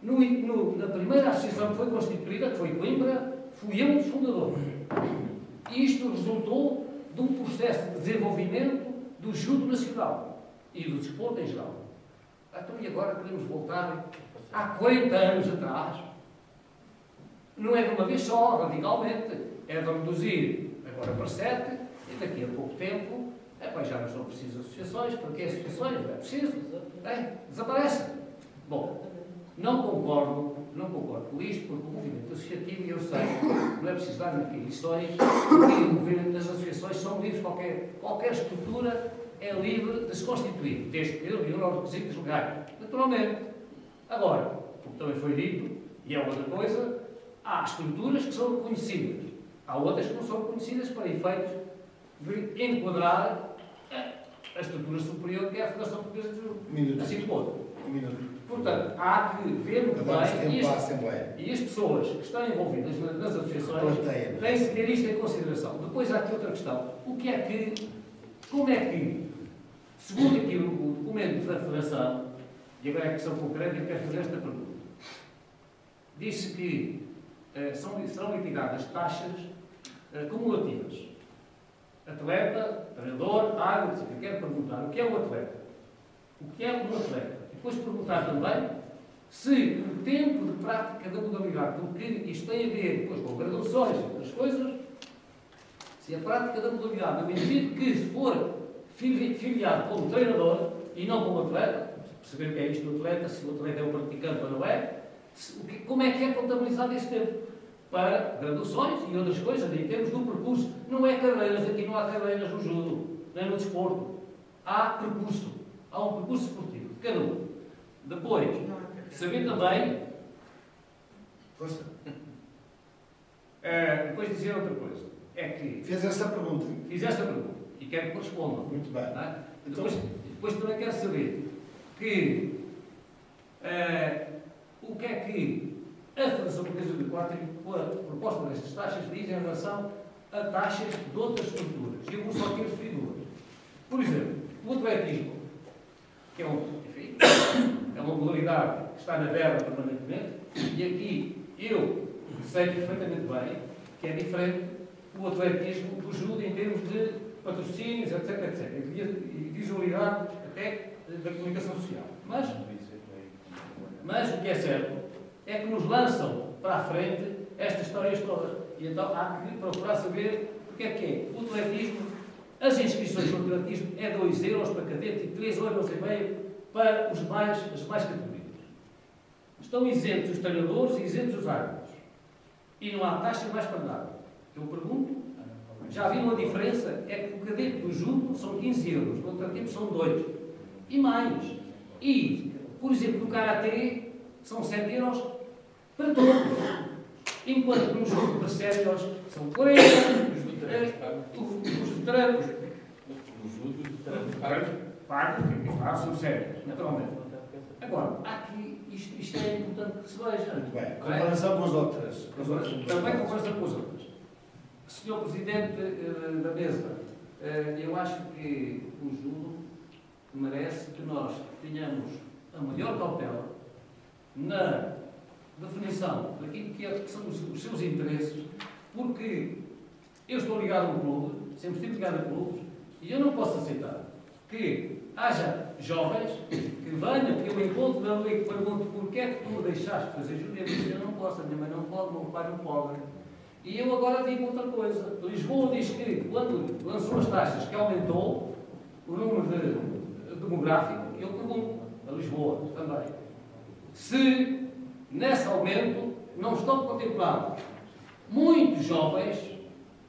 na primeira associação que foi constituída, que foi Coimbra, fui eu o fundador. E isto resultou de um processo de desenvolvimento do judo nacional e do desporto em geral. Então, e agora queremos voltar há 40 anos atrás? Não é de uma vez só, radicalmente. É de reduzir agora para 7 e daqui a pouco tempo já não são precisas associações, porque associações não é preciso, desaparecem. Bom, não concordo com isto, porque o movimento associativo, eu sei, não é preciso dar aqui lições, porque o movimento das associações são livres, qualquer estrutura é livre de se constituir, desde que reúna os requisitos legais, naturalmente. Agora, como também foi dito, e é outra coisa, há estruturas que são reconhecidas, há outras que não são reconhecidas para efeitos de enquadrar a estrutura superior que é a Federação Portuguesa de Judo. Assim de ponto. Portanto, há que ver muito bem e as pessoas que estão envolvidas nas associações têm que ter isto em consideração. Depois há aqui outra questão. Como é que, segundo aqui o documento da Federação, e agora é a questão concreta, eu quero fazer esta pergunta. Disse que serão liquidadas taxas cumulativas. Atleta, treinador, árbitro, eu quero perguntar o que é um atleta? O que é um atleta? E depois perguntar também se o tempo de prática da modalidade, porque isto tem a ver depois com graduações e outras coisas, se a prática da modalidade, no sentido que se for filiado como treinador e não como atleta, perceber o que é isto do atleta, se o atleta é um praticante ou não é, como é que é contabilizado esse tempo? Para graduações e outras coisas, em termos do percurso. Não é carreiras, aqui não há carreiras no judo, nem no desporto. Há percurso. Há um percurso esportivo de cada um. Depois, saber também... Força. Depois dizer outra coisa. É que... Fiz essa pergunta. Fiz esta pergunta. E quero que respondam. Muito bem. É? Depois também quero saber que... o que é que a Federação Portuguesa de Aquático, com a proposta destas taxas, diz em relação a taxas de outras estruturas. E eu vou só aqui referir duas. Por exemplo, o atletismo, que é uma modalidade que está na verba permanentemente, e aqui eu sei perfeitamente bem que é diferente o atletismo do judo em termos de patrocínios, etc, etc. E visualidade até da comunicação social. Mas o que é certo é que nos lançam para a frente estas histórias todas. E então há que procurar saber o que é. O atletismo, as inscrições no atletismo é 2 euros para cadete e 3,5 euros para as mais categorias. Estão isentos os treinadores e isentos os árbitros. E não há taxa mais para nada. Eu pergunto, já vi uma diferença? É que o cadete do judo são 15 euros, no atletismo são 2. E mais. E, por exemplo, no karatê são 7 euros para todos. Enquanto no jogo de séniores são 40, os veteranos pagam, são séniores, naturalmente. Agora, aqui, isto é importante que se veja. Muito bem. Comparação com as outras. Também comparação com as outras. Senhor Presidente da mesa, eu acho que o judo merece que nós tenhamos a maior cautela na definição daquilo que são os seus interesses, porque eu estou ligado a um clube, sempre estive ligado a clubes, e eu não posso aceitar que haja jovens que venham, que eu encontro na rua e que pergunto porquê é que tu me deixaste fazer judo, e eu digo, eu não posso, a minha mãe não pode, o meu pai não pode. E eu agora digo outra coisa. Lisboa diz que, quando lançou as taxas, que aumentou o número demográfico, eu pergunto a Lisboa também, se nesse aumento não estão contemplados muitos jovens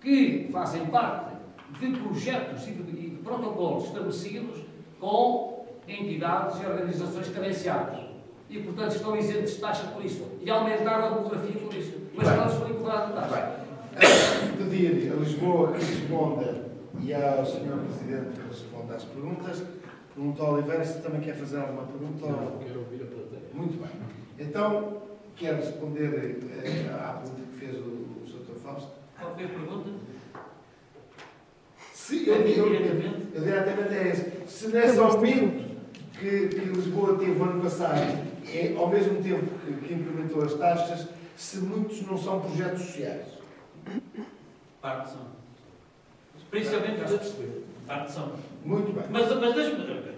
que fazem parte de projetos e de protocolos estabelecidos com entidades e organizações carenciadas. e, portanto, estão isentos de taxa por isso. E aumentaram a demografia por isso. Mas não se foi cobrado de taxa. Pedir a Lisboa que responda e ao Sr. Presidente que responda às perguntas. Pergunta ao Oliveira se também quer fazer alguma pergunta. Não, quero ouvir a plateia. Muito bem. Então, quer responder à pergunta que fez o Sr. Fausto? Qual foi a pergunta? Se eu diretamente é esse. Se nesse aumento que Lisboa teve o ano passado, é ao mesmo tempo que implementou as taxas, se muitos não são projetos sociais. Parte são. Principalmente parte são. Muito bem. Mas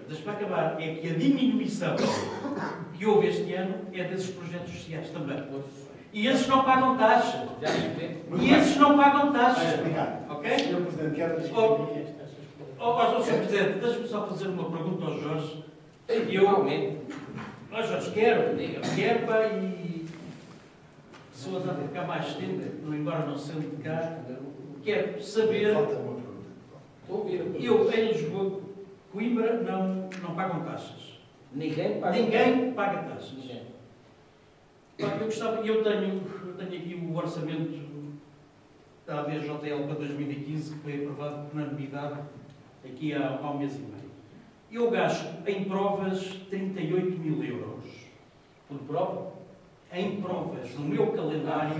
deixa-me acabar. É que a diminuição que houve este ano é desses projetos sociais também. E esses não pagam taxa. E esses não pagam taxa. Ok? Sr. Presidente, quer Sr. Presidente, deixa-me só fazer uma pergunta ao Jorge. Jorge, quero, pá, e se eu andar por cá mais tempo, embora não sendo de cá, quero saber. Falta uma pergunta. Eu, em Lisboa, Coimbra, não pagam taxas. Ninguém paga. Ninguém paga taxas. Ninguém. Eu tenho aqui o orçamento da ABJL para 2015, que foi aprovado por unanimidade aqui há um mês e meio. Eu gasto em provas 38 mil euros. Por prova? Em provas, no meu calendário,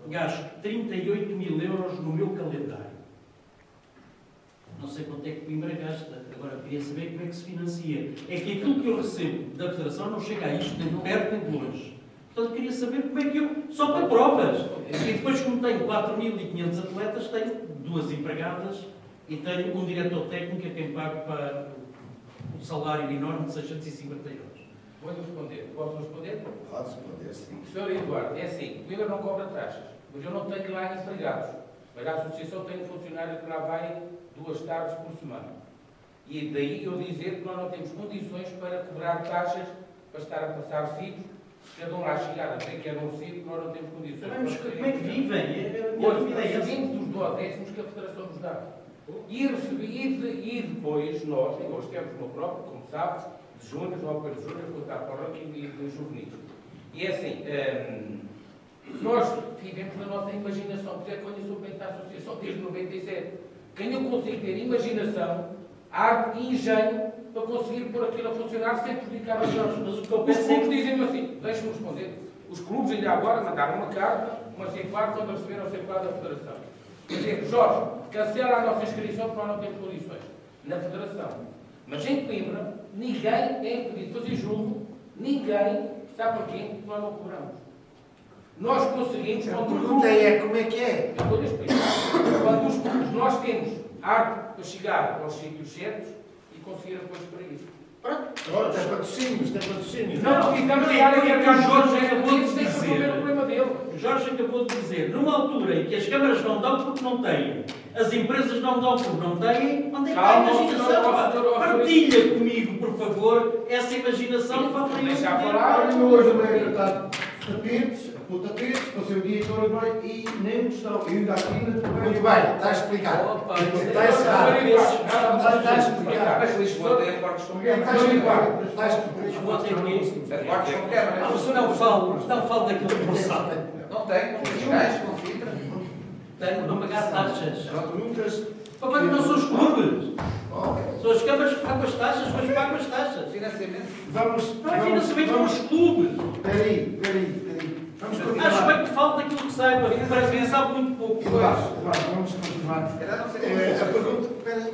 gasto 38 mil euros no meu calendário. Não sei quanto é que Coimbra gasta. Agora, queria saber como é que se financia. É que aquilo que eu recebo da Federação não chega a isto, nem de perto nem de longe. Portanto, queria saber como é que eu... Só para provas. E depois, como tenho 4.500 atletas, tenho 2 empregadas e tenho um diretor técnico a quem pago para um salário enorme de 650 euros. Vou-lhe responder. Posso responder? Pode responder, sim. Sr. Eduardo, é assim, Coimbra não cobra taxas, mas eu não tenho lá empregados. Mas a Associação tem um funcionário que lá vai 2 tardes por semana. E daí eu dizer que nós não temos condições para cobrar taxas, para estar a passar ciclos, cada um lá chegar a ver que é um ciclo, nós não temos condições. Mas como é que vivem? Hoje, recebemos dos duodécimos que a Federação nos dá. E depois nós temos no próprio, como sabe, de júnior, no Open Júnior, vou estar para o ranking de juvenis. E é assim, nós vivemos na nossa imaginação, porque é quando eu sou presidente da associação desde 97. Quem eu consigo ter imaginação, arte e engenho para conseguir pôr aquilo a funcionar sem prejudicar os jogos. Mas o que eu penso os clubes dizem-me assim, deixe-me responder. Os clubes ainda agora mandaram uma carta, uma circular, quando receberam a circular da Federação. Quer dizer, Jorge, cancela a nossa inscrição porque nós não temos condições. Na Federação. Mas em Coimbra, ninguém é impedido de fazer julgo, ninguém, sabe porquê? Porque nós não cobramos. Nós conseguimos... A pergunta é como é que é? Eu vou-lhe explicar. Quando os clubes, nós temos arte para chegar aos sítios certos e conseguir apoio para isso. Pronto, tem patrocínios. Não, ficamos Porque a área que o a Jorge acabou de tem que resolver dizer. o problema dele. O Jorge acabou de dizer, numa altura em que as câmaras não dão porque não têm, as empresas não dão porque não têm, onde é que está a imaginação? Partilha comigo, por favor, essa imaginação para a Deixa a falar. Olha, hoje a mulher está tapetes, pôr tapetes, passei o dia todo e nem gostão. Eu ainda aqui ainda Muito bem, está explicado. Opa, Está encerrado. Está explicado. Mas Lisboa tem acordos com Está câmara. explicado. Está explicado. Lisboa tem aqui. Acordos com câmara. Não falo daquilo que não sabe. Não tem, com fiscais, com FITRA. Tenho não pagar taxas. Há perguntas? Papai, não são os clubes. São as câmaras que pagam as taxas, mas pagam as taxas. Financiamento. Vamos. Não é financiamento com os clubes. Espera aí. Vamos Acho continuar. bem que falta daquilo que saiba. Parece que sabe muito pouco. Eduardo, vamos continuar. Era não sei A pergunta, espera aí.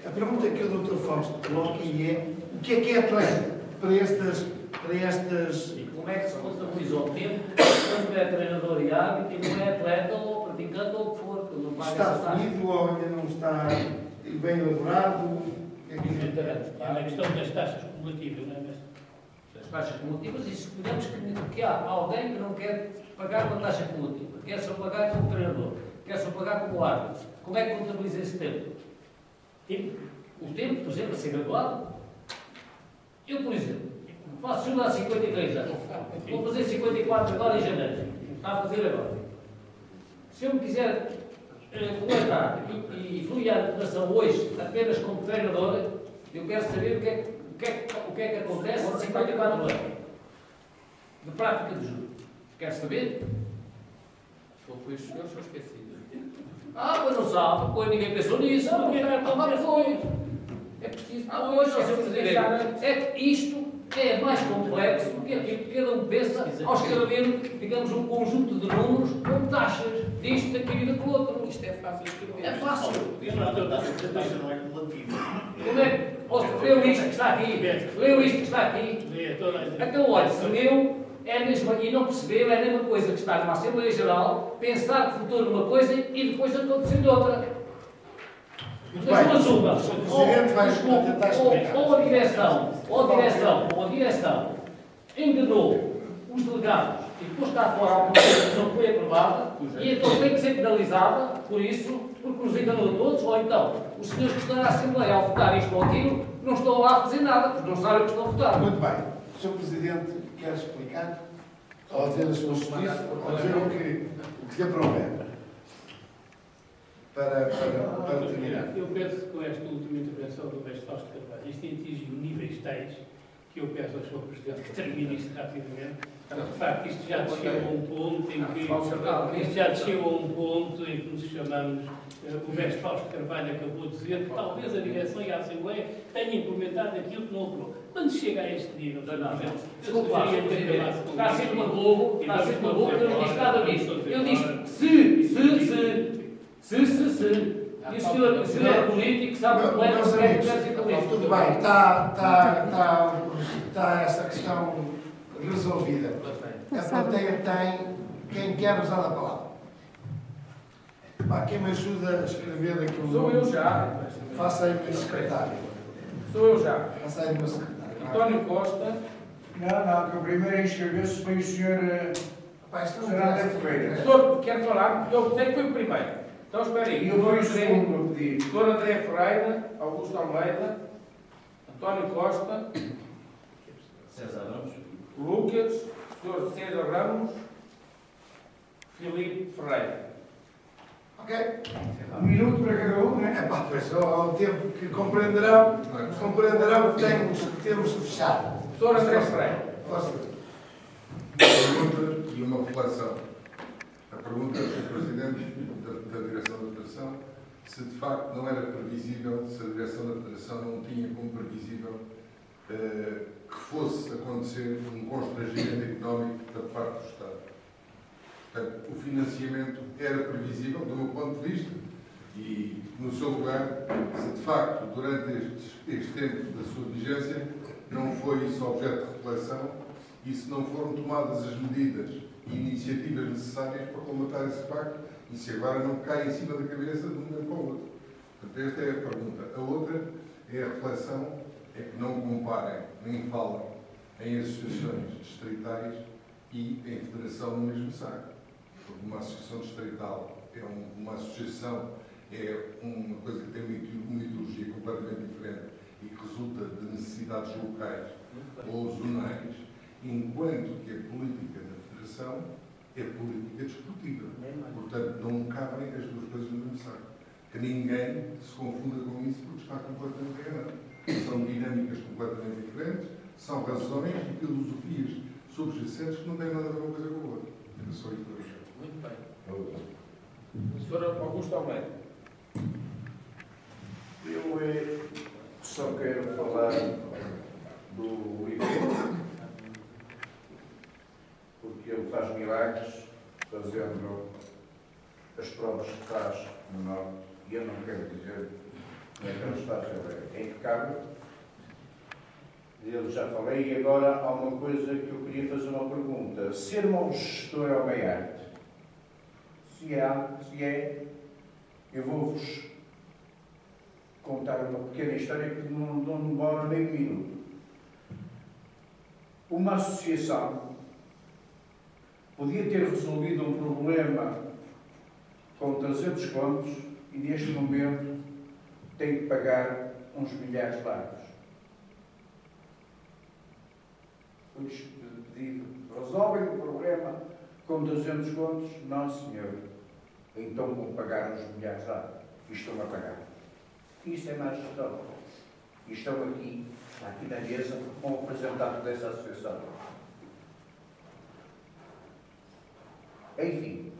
A pergunta que o Dr. Fausto coloca é o que é atleta para estas E como é que se contabiliza o tempo quando é treinador e árbitro e não é atleta ou praticante ou o que for, que não paga está essa taxa? definido ou ainda não está bem elaborado? É uma questão das taxas cumulativas, não é? As taxas cumulativas, e suponhamos que há alguém que não quer pagar uma taxa cumulativa, quer só pagar como treinador, quer só pagar como árbitro. Como é que contabiliza esse tempo? O tempo, por exemplo, a ser graduado. Eu, por exemplo, faço judô há 53 anos. Vou fazer 54 agora em janeiro. Está a fazer agora. Se eu me quiser coletar e fluir a federação hoje apenas como treinador, eu quero saber o que é que o que é que acontece em 54 anos de prática de juros? Quer saber? Foi os senhores que eu esqueci. Pois não sabe, pois ninguém pensou nisso. Não, porque Pois. É preciso. Pois, Sr. Presidente, é que isto é mais complexo do que aquilo que cada um pensa ao escrever, digamos, um conjunto de números com taxas disto, daquilo e daquilo outro. Isto é fácil de escrever. É fácil. A taxa não é cumulativa. Como é que... Leu isto que está aqui? Leu isto que está aqui? Então, olha, se leu, é mesmo, e não percebeu, é a mesma coisa que está numa Assembleia Geral, pensar que votou numa coisa e depois acontecer de outra. Muito bem. O Presidente vai tentar explicar. Ou a direção enganou os delegados e depois está fora a proposta que não foi aprovada e então tem que ser penalizada por isso, porque nos enganou a todos, ou então os senhores que estão na Assembleia ao votar isto ou aquilo não estão lá a fazer nada, porque não sabem o que estão a votar. Muito bem. O Sr. Presidente quer explicar? Ou dizer a sua justiça? Ou dizer o que aprouver? Para terminar. Eu penso que com esta última intervenção do mestre Fausto Carvalho, isto atinge níveis tais que eu peço ao Sr. Presidente que termine isto rapidamente. De facto, isto já desceu a um ponto em que nos chamamos, o mestre Fausto Carvalho acabou de dizer que talvez a direção e a Assembleia tenham implementado aquilo que não aprovou. Quando chega a este nível, Está sempre uma Globo, eu não disse nada disso. Eu disse se. E o senhor é político, sabe o que é Meus amigos, tudo bem, está essa questão resolvida. A plateia tem quem quer usar a palavra. Quem me ajuda a escrever aqui o Sou eu já. Faça aí o meu secretário. Sou eu já. Faça aí o meu secretário. António Costa. Não, que o primeiro a inscrever-se foi o senhor Fernando Ferreira. O senhor quer falar? Eu sei que foi o primeiro. Então espera aí. E eu fui o segundo a pedir. Doutor André Ferreira, Augusto Almeida, António Costa, César Ramos. Lucas, Sr. César Ramos, Filipe Ferreira. Ok? Um minuto para cada um, não é? Pois ao tempo que compreenderão que temos de fechar. Doutor André Ferreira. Força. Pergunta e uma reflexão. A pergunta do Presidente da Direção da Federação, se de facto não era previsível, se a Direção da Federação não tinha como previsível que fosse acontecer um constrangimento económico da parte do Estado. Portanto, o financiamento era previsível, do meu ponto de vista, e no seu lugar, se de facto, durante este tempo da sua vigência, não foi isso objeto de reflexão e se não foram tomadas as medidas e iniciativas necessárias para combater esse facto e se agora não cai em cima da cabeça de um momento para o outro. Portanto, esta é a pergunta. A outra é a reflexão, é que não comparem, nem falem em associações distritais e em federação no mesmo saco. Porque uma associação distrital é uma associação, é uma coisa que tem uma ideologia completamente diferente e que resulta de necessidades locais ou zonais, enquanto que a política da federação é política desportiva. Portanto, não cabem as duas coisas no mesmo saco. Que ninguém se confunda com isso porque está completamente enganado. São dinâmicas completamente diferentes, são razões e filosofias subjacentes que não têm nada a ver uma coisa com a outra. É só isso. Muito bem. Sr. Augusto Almeida. Eu só quero falar do evento, porque ele faz milagres fazendo as provas que faz no Norte, e eu não quero dizer como é que ele faz, ele é impecável. Eu já falei, e agora há uma coisa que eu queria fazer uma pergunta. Ser mau gestor é uma arte? Se é, eu vou-vos contar uma pequena história que não demora nem um minuto. Uma associação podia ter resolvido um problema com 300 contos e neste momento tem que pagar uns milhares de euros. Foi pedido, resolvem o problema com 200 contos? Não, senhor. Então vão pagar uns milhares de euros. E estão a pagar. Isso é mais gestão. E estão aqui na mesa, como representantes dessa associação. Enfim,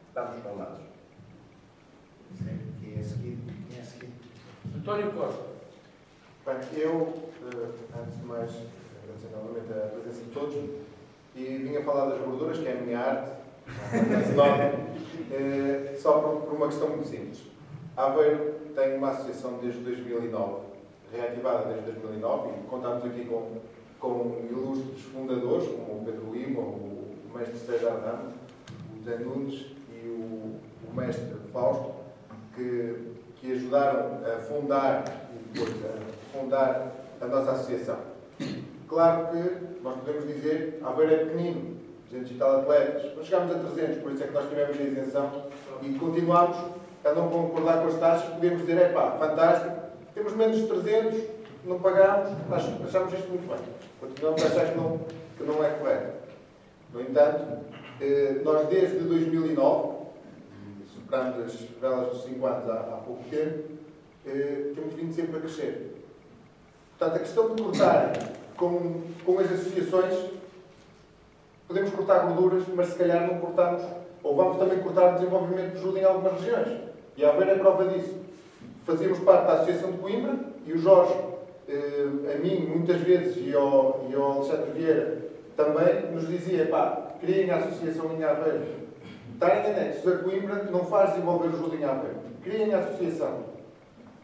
estamos falados. Quem é seguido? António Costa. Bem, eu, antes de mais, agradecer novamente a presença de todos e vim a falar das gorduras, que é a minha arte, só por uma questão muito simples. Aveiro tem uma associação desde 2009, reativada desde 2009, e contamos aqui com ilustres fundadores, como o Pedro Lima, o mestre César Ramos, o Zé Nunes e o mestre Fausto, que ajudaram a fundar a nossa associação. Claro que nós podemos dizer que Aveiro é pequenino, 200 e tal atletas, mas chegámos a 300, por isso é que nós tivemos a isenção e continuámos a não concordar com as taxas. Podemos dizer, fantástico, temos menos de 300, não pagamos, achamos isto muito bem. Continuamos a achar que não é correto. No entanto, nós desde 2009, superamos as velas dos 5 anos há pouco tempo, temos vindo sempre a crescer. Portanto, a questão de cortar com as associações, podemos cortar gorduras, mas se calhar não cortamos, ou vamos também cortar o desenvolvimento de ajuda em algumas regiões. E a Aveiro é prova disso. Fazíamos parte da Associação de Coimbra e o Jorge, a mim, muitas vezes, e ao Alexandre Vieira, também nos dizia, criem a associação em Aveiro. Estarem anexos a Coimbra não faz desenvolver o ajuda em Aveiro. Criem a associação.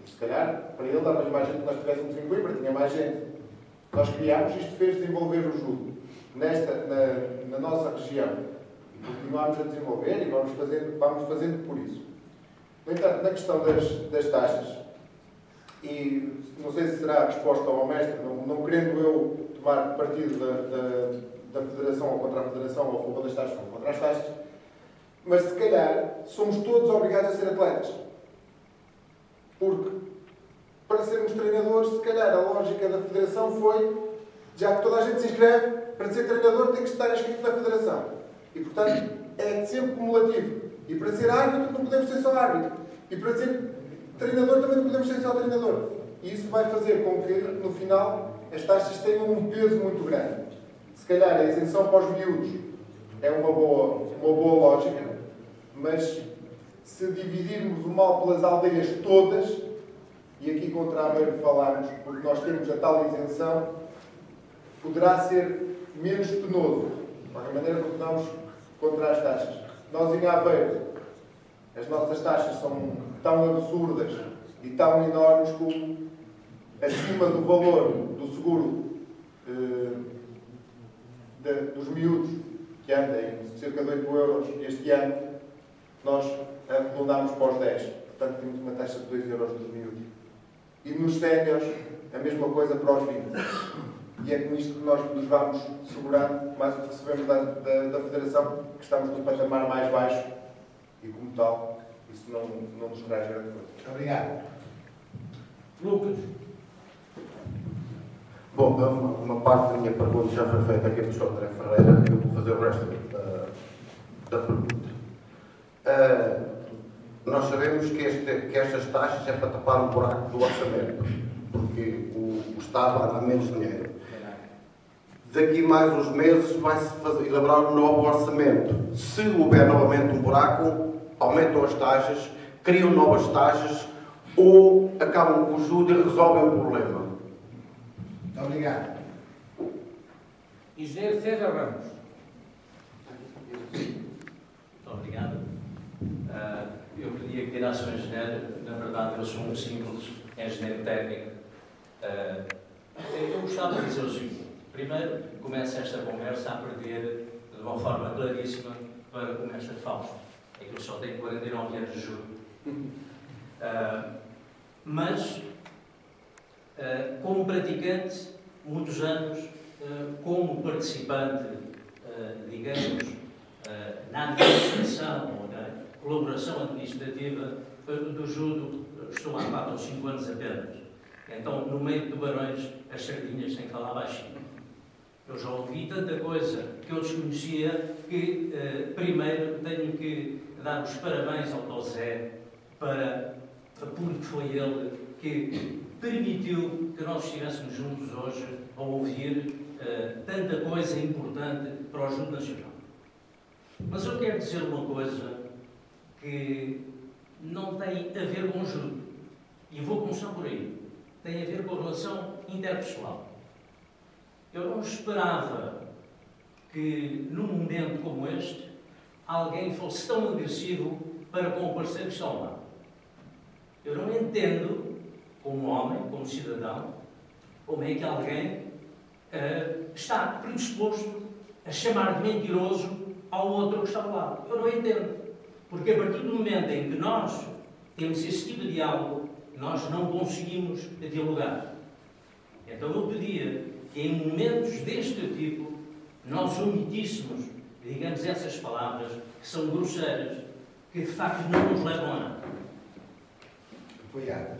E se calhar, para ele, dava mais gente que nós estivéssemos em Coimbra, tinha mais gente. Nós criámos, isto fez desenvolver o judo na nossa região. E continuámos a desenvolver e vamos fazendo por isso. No entanto, na questão das taxas, e não sei se será a resposta ao mestre, não querendo eu tomar partido da Federação ou contra a Federação, ou a favor das taxas ou contra as taxas, mas se calhar somos todos obrigados a ser atletas. Porque, para sermos treinadores, se calhar a lógica da Federação foi, já que toda a gente se inscreve, para ser treinador tem que estar inscrito na Federação. E, portanto, é sempre cumulativo. E para ser árbitro não podemos ser só árbitro. E para ser treinador também não podemos ser só treinador. E isso vai fazer com que, no final, as taxas tenham um peso muito grande. Se calhar a isenção para os miúdos é uma boa lógica, mas se dividirmos o mal pelas aldeias todas, e aqui contra a Aveiro falarmos, porque nós temos a tal isenção, poderá ser menos penoso, de qualquer maneira, porque nós contra as taxas. Nós em Aveiro, as nossas taxas são tão absurdas e tão enormes como acima do valor do seguro dos miúdos, que anda em cerca de 8 euros este ano, nós arredondamos para os 10. Portanto, temos uma taxa de 2 euros dos miúdos. E nos séniores, a mesma coisa para os 20. E é com isto que nós nos vamos segurando, mais o que recebemos da Federação, que estamos num patamar mais baixo e, como tal, isso não nos traz grande coisa. Muito obrigado. Lucas. Bom, uma parte da minha pergunta já foi feita aqui pelo Sr. André Ferreira, eu vou fazer o resto da pergunta. Nós sabemos que estas taxas é para tapar um buraco do orçamento, porque o Estado vai dar menos dinheiro. Daqui mais uns meses vai-se elaborar um novo orçamento. Se houver novamente um buraco, aumentam as taxas, criam novas taxas ou acabam com o judo e resolvem o problema. Muito obrigado. Engenheiro César Ramos. Muito obrigado. Eu podia que tirasse um engenheiro, na verdade eu sou um simples engenheiro técnico. Eu gostava de dizer o seguinte: primeiro, começa esta conversa a perder de uma forma claríssima para o mestre Fausto. É que eu só tenho 49 anos de julho. Mas, como praticante, muitos anos, como participante, digamos, na administração ou na colaboração administrativa do judo, estou há 4 ou 5 anos apenas. Então, no meio de tubarões, as sardinhas têm que falar baixinho. Eu já ouvi tanta coisa que eu desconhecia que, primeiro, tenho que dar os parabéns ao Dr. Zé porque foi ele que permitiu que nós estivéssemos juntos hoje a ouvir tanta coisa importante para o ajuda nacional. Mas eu quero dizer uma coisa que não tem a ver com ajuda, e vou começar por aí. Tem a ver com a relação interpessoal. Eu não esperava que, num momento como este, alguém fosse tão agressivo para com o parceiro que está ao lado. Eu não entendo, como homem, como cidadão, como é que alguém está predisposto a chamar de mentiroso ao outro que está ao lado. Eu não entendo. Porque a partir do momento em que nós temos esse tipo de diálogo, nós não conseguimos dialogar. Então eu pedia que em momentos deste tipo nós omitíssemos, digamos, essas palavras que são grosseiras, que de facto não nos levam a nada. Apoiado.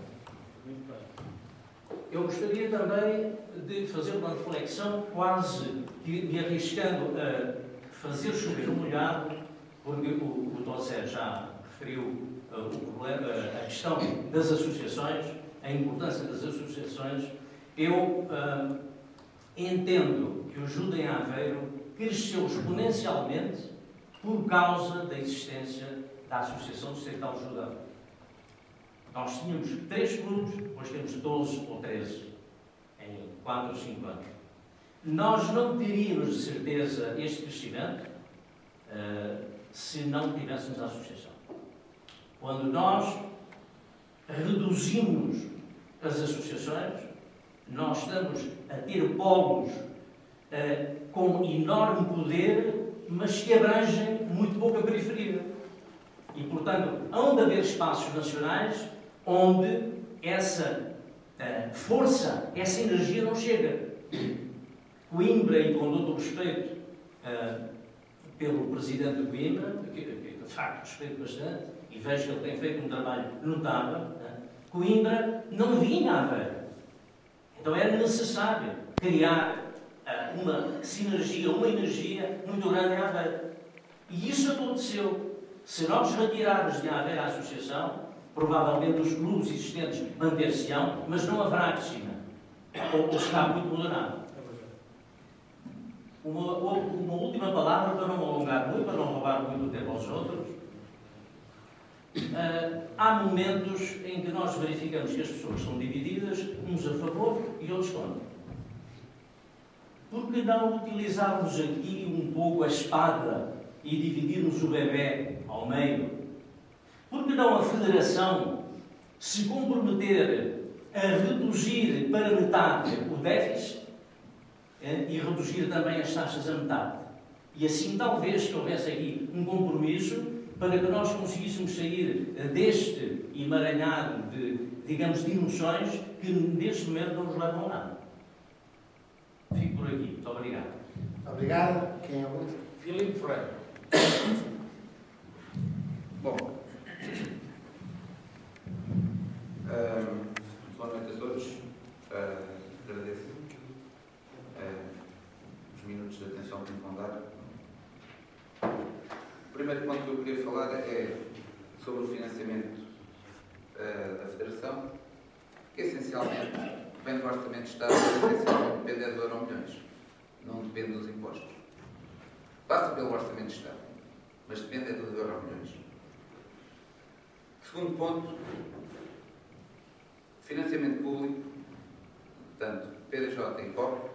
Eu gostaria também de fazer uma reflexão, quase que me arriscando a fazer chover um molhado, porque o Dr. já referiu o problema, a questão das associações, a importância das associações. Eu entendo que o Ajuda em Aveiro cresceu exponencialmente por causa da existência da Associação Distrital de Ajuda. Nós tínhamos 3 clubes, hoje temos 12 ou 13, em 4 ou 5 anos. Nós não teríamos de certeza este crescimento se não tivéssemos a associação. Quando nós reduzimos as associações, nós estamos a ter polos com enorme poder, mas que abrangem muito pouca periferia. E, portanto, hão de haver espaços nacionais onde essa força, essa energia não chega. Coimbra, e com todo o respeito pelo Presidente de Coimbra, que de facto respeito bastante, e vejo que ele tem feito um trabalho notável, Coimbra não vinha a Aveiro. Então era necessário criar uma sinergia, uma energia muito grande em Aveiro. E isso aconteceu. Se nós retirarmos de Aveiro a associação, provavelmente os clubes existentes manter-se-ão, mas não haverá crescimento. Ou será muito moderado. Uma última palavra, para não me alongar muito, para não roubar muito o tempo aos outros. Há momentos em que nós verificamos que as pessoas são divididas, uns a favor e outros contra. Por que não utilizarmos aqui um pouco a espada e dividirmos o bebé ao meio? Por que não a Federação se comprometer a reduzir para metade o déficit e reduzir também as taxas a metade? E assim talvez que houvesse aqui um compromisso para que nós conseguíssemos sair deste emaranhado de, digamos, de emoções que neste momento não nos levam a nada. Fico por aqui. Muito obrigado. Obrigado. Quem é o outro? Filipe Ferreira. Bom, boa noite a todos. Agradeço os minutos de atenção que me vão dar. O primeiro ponto que eu queria falar é sobre o financiamento da Federação, que essencialmente vem do Orçamento de Estado, que essencialmente depende do Euromilhões, não depende dos impostos. Passa pelo Orçamento de Estado, mas depende do Euromilhões. Segundo ponto, financiamento público, portanto, PDJ e COP,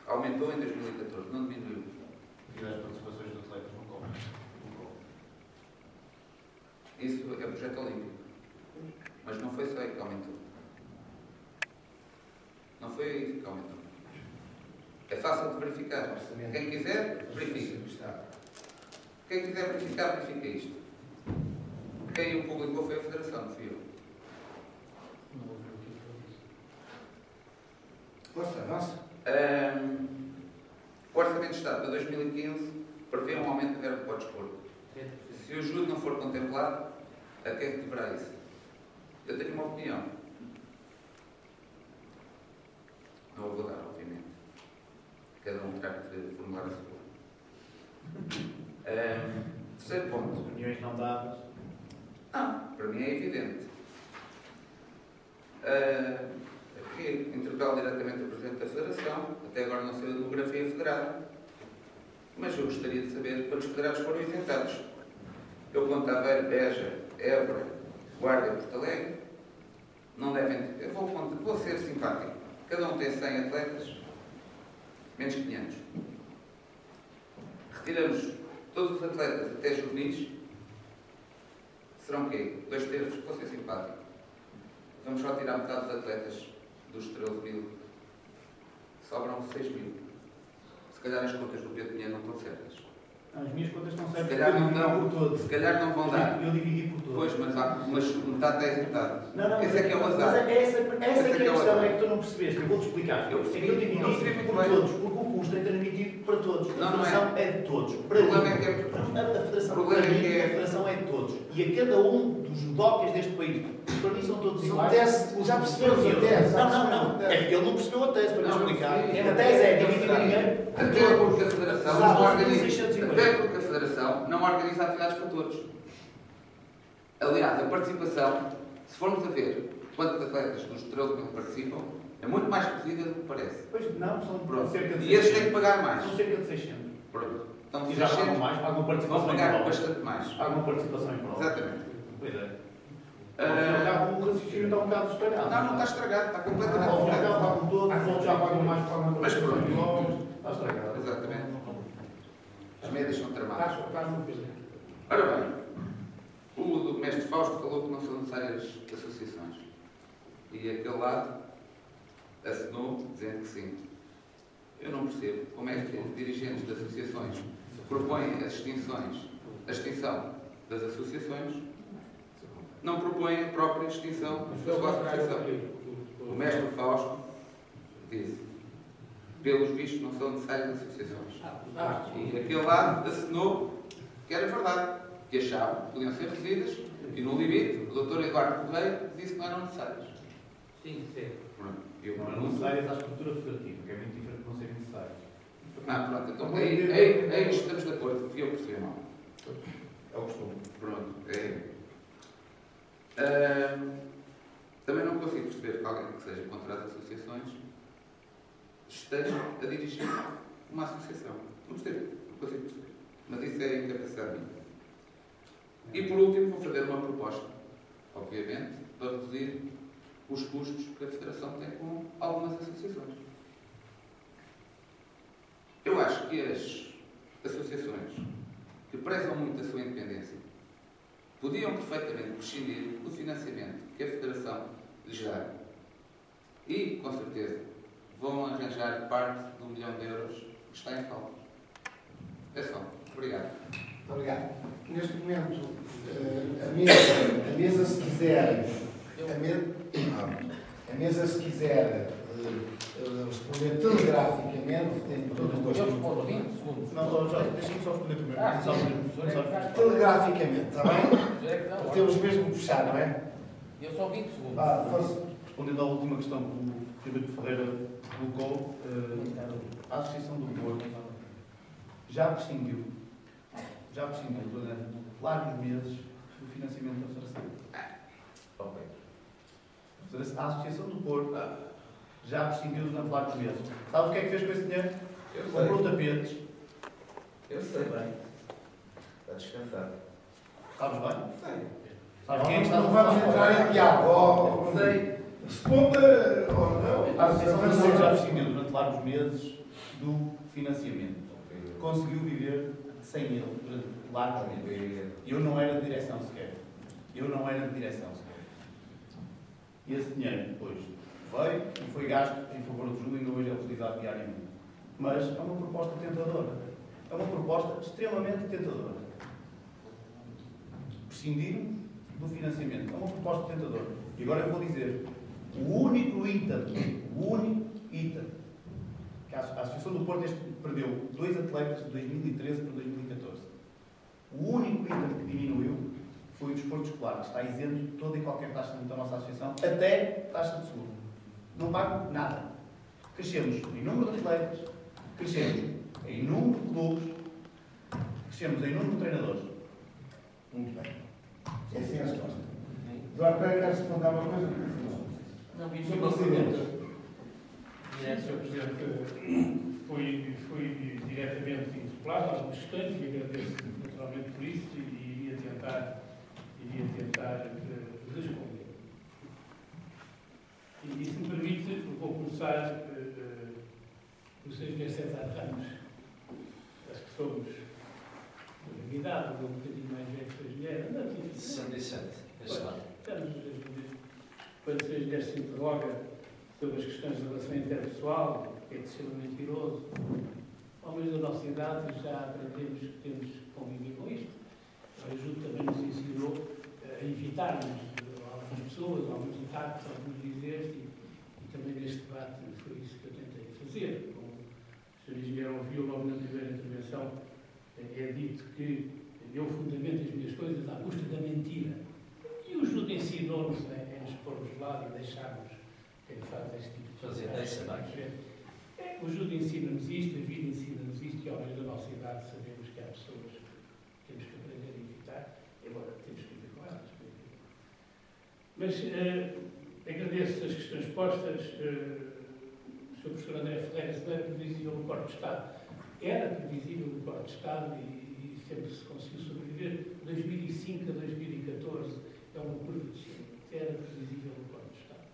aumentou em 2014, não diminuiu. E as participações dos atletas no COP? Isso é projeto olímpico. Mas não foi só aí que aumentou. Não foi aí que aumentou. É fácil de verificar. Quem quiser, verifica. Quem quiser verificar, verifica isto. Quem o publicou foi a Federação, não fui eu. Força, nossa. O Orçamento de Estado para 2015 prevê um aumento de verba para o desporto. Se o juro não for contemplado, a quem é que deverá isso? Eu tenho uma opinião. Não a vou dar, obviamente. Cada um terá que formular a sua. Terceiro ponto. Opiniões não dadas. Não, para mim é evidente. que interpelo diretamente o Presidente da Federação, até agora não sei a demografia federada, mas eu gostaria de saber quantos federados foram isentados. Eu conto Aveiro, Beja, Évora, Guarda e Porto Alegre, não devem ter. Eu vou ser simpático. Cada um tem 100 atletas, menos 500. Retiramos todos os atletas até juvenis, serão o quê? 2/3, vou ser simpático. Vamos só tirar metade dos atletas dos 13.000. Sobram 6.000. Se calhar as contas do Pedro Pinheiro não estão certas. As minhas contas estão certas. Se calhar não dão. Por todos. Se calhar não vão dar. Eu dividi por todos. Pois, mas metade é executado. Não, Esse é que é o azar. Mas essa é a questão, azar. é que tu não percebeste. Eu vou-te explicar. Eu percebi, eu dividi por bem. todos, porque o custo é transmitido para todos. A Não, não é. federação é de todos. O problema é que é... A federação, O problema para é mim, que é- a federação é de todos. E a cada um dos judocas deste país, para mim são todos São iguais. tese, já percebemos a tese. Não. É que ele não percebeu a tese, para me Não, explicar. percebi. A tese é dividir o dinheiro por Até todos. porque a Federação Exato, não organiza, 650. até porque a Federação não organiza atividades para todos. Aliás, a participação, se formos a ver quantos atletas dos 13.000 participam, é muito mais reduzida do que parece. Pois não, são Pronto. cerca de E esses 600. têm que pagar mais. São cerca de 600. Pronto. Então, E já 600 pagam mais, pagam vão participação em pagar prova. bastante mais. Pagam participação em prova. Exatamente. Pois é. Ah, O raciocínio está um bocado estragado. não está estragado, está completamente Já estragado. pagam todos, os outros já pagam mais, pagam Mas pronto. Está estragado. Exatamente. As médias são tramadas. Faz-me ver. Ora bem, o do mestre Fausto falou que não são necessárias associações. E aquele lado assinou dizendo que sim. Eu não percebo como é que dirigentes de associações propõem a extinção das associações, não propõem a própria extinção da sua associação. O mestre Fausto disse, pelos vistos não são necessárias associações. E aquele lado assinou que era verdade, que achavam que podiam ser reduzidas e no limite o Dr. Eduardo Correia disse que não eram necessárias. Sim, sim. Pronto. Eu Não eram pergunto... necessárias à estrutura federativa, que é muito diferente de não serem necessárias. Pronto, então aí estamos de acordo, fui eu que percebi mal. É o costume. Pronto, também não consigo perceber que alguém que seja contra as associações esteja a dirigir uma associação. Não consigo perceber. Mas isso é incapacidade minha. E por último, vou fazer uma proposta, obviamente, para reduzir os custos que a Federação tem com algumas associações. Eu acho que as associações que prezam muito a sua independência podiam perfeitamente prescindir do financiamento que a Federação lhes dá e, com certeza, vão arranjar parte de €1 milhão que está em falta. É só. Obrigado. Muito obrigado. Neste momento, a mesa se quiser, a mesa se quiser responder telegraficamente, tem todas as Eu respondo 20 segundos. Não, deixa-me só responder primeiro. telegraficamente, está bem? Temos mesmo que fechar, não é? Eu só 20 segundos. Força. Respondendo à última questão que o Filipe Ferreira colocou, a Associação do Porto já prescindiu durante largos meses do financiamento da Federação. Ok. A Associação do Porto já prescindiu durante largos meses. Sabe o que é que fez com esse dinheiro? Comprou tapetes. Eu sei bem. Está descansado. Sabes bem? Sei. Sabes quem é que está a Não vamos entrar em diálogo. Sei. Responda ou não. A Associação do Porto já prescindiu durante largos meses do financiamento. Conseguiu viver sem ele durante largos meses. Eu não era de direção sequer. E esse dinheiro depois veio e foi gasto em favor do Júlio e ainda hoje é utilizado diariamente. Mas é uma proposta tentadora. É uma proposta extremamente tentadora. Prescindir do financiamento. É uma proposta tentadora. E agora eu vou dizer, o único item que a Associação do Porto perdeu 2 atletas de 2013 para 2014. O único item que diminuiu foi o desporto escolar, que está isento de toda e qualquer taxa da nossa associação, até taxa de seguro. Não pago nada. Crescemos em número de atletas, crescemos em número de clubes, crescemos em número de treinadores. Muito bem. É assim a resposta. Eduardo Pereira, quer responder a uma coisa? Não, vi Sr. Presidente, Sr. Presidente, fui diretamente interpelado a algumas questões e agradeço naturalmente por isso e iria tentar responder. E se me permite, vou começar por Sr. Engenheiro César Ramos. Acho que somos da minha idade, um bocadinho mais velho que o engenheiro. 67, quando o Sr. Engenheiro se interroga sobre as questões de relação interpessoal, que é de ser mentiroso, homens da nossa idade já aprendemos que temos que conviver com isto. A Ajuda também nos ensinou a evitarmos algumas pessoas, alguns ataques, alguns dizeres, e também neste debate foi isso que eu tentei fazer. Como o Sr. Engenheiro ouviu logo na primeira intervenção, é dito que eu fundamento as minhas coisas à custa da mentira. E o Ajuda ensinou-nos em nos pôrmos de lado e deixarmos quem faz este tipo de coisas. O Ajuda ensina-nos isto, a vida ensina-nos isto, e ao menos da nossa idade sabemos que há pessoas que temos que aprender a evitar, embora temos que viver com elas. Mas agradeço as questões postas. O Sr. Professor André Ferreira, se não era previsível o corte de Estado, era previsível o corte de Estado e sempre se conseguiu sobreviver. 2005 a 2014 é uma curva descendente. Era previsível o corte de Estado.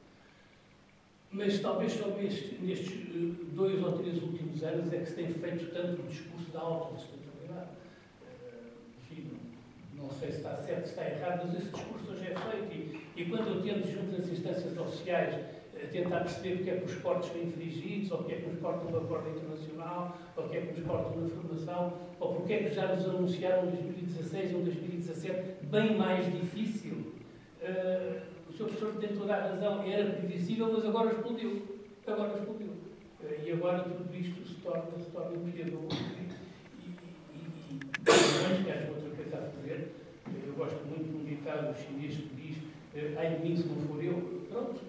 Mas talvez só nestes 2 ou 3 últimos anos é que se tem feito tanto o discurso da autossustentabilidade. Enfim, não sei se está certo, se está errado, mas esse discurso hoje é feito. E quando eu tento, junto às instâncias oficiais, tentar perceber porque é que os cortes são infringidos, ou porque é que nos cortam do acordo internacional, ou porque é que nos cortam na formação, ou porque é que já nos anunciaram em 2016 ou 2017 bem mais difícil. O Sr. Professor tem toda a razão, era previsível, mas agora explodiu. E agora tudo isto se torna empreendedor. E antes que haja outra coisa a fazer, eu gosto muito de um ditado chinês que diz: ai de mim se não for eu. Pronto,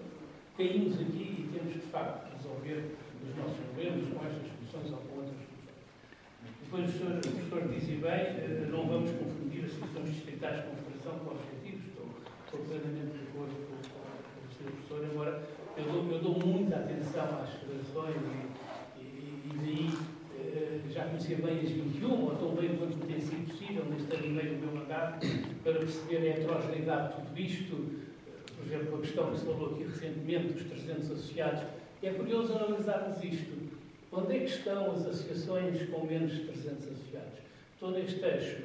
caímos aqui e temos de facto de resolver os nossos problemas com estas soluções ou com outras soluções. Depois o professor dizia bem, não vamos confundir as soluções distritais com federação com objetivos. Estou plenamente de acordo com o Sr. Professor, embora eu dou muita atenção às federações e daí já conhecia bem as 21, ou tão bem quanto me tem sido possível neste ano e meio do meu mandato, para perceber a heterogeneidade de tudo isto. Por exemplo, a questão que se falou aqui recentemente dos 300 associados. É curioso analisarmos isto. Onde é que estão as associações com menos de 300 associados? Estou neste eixo: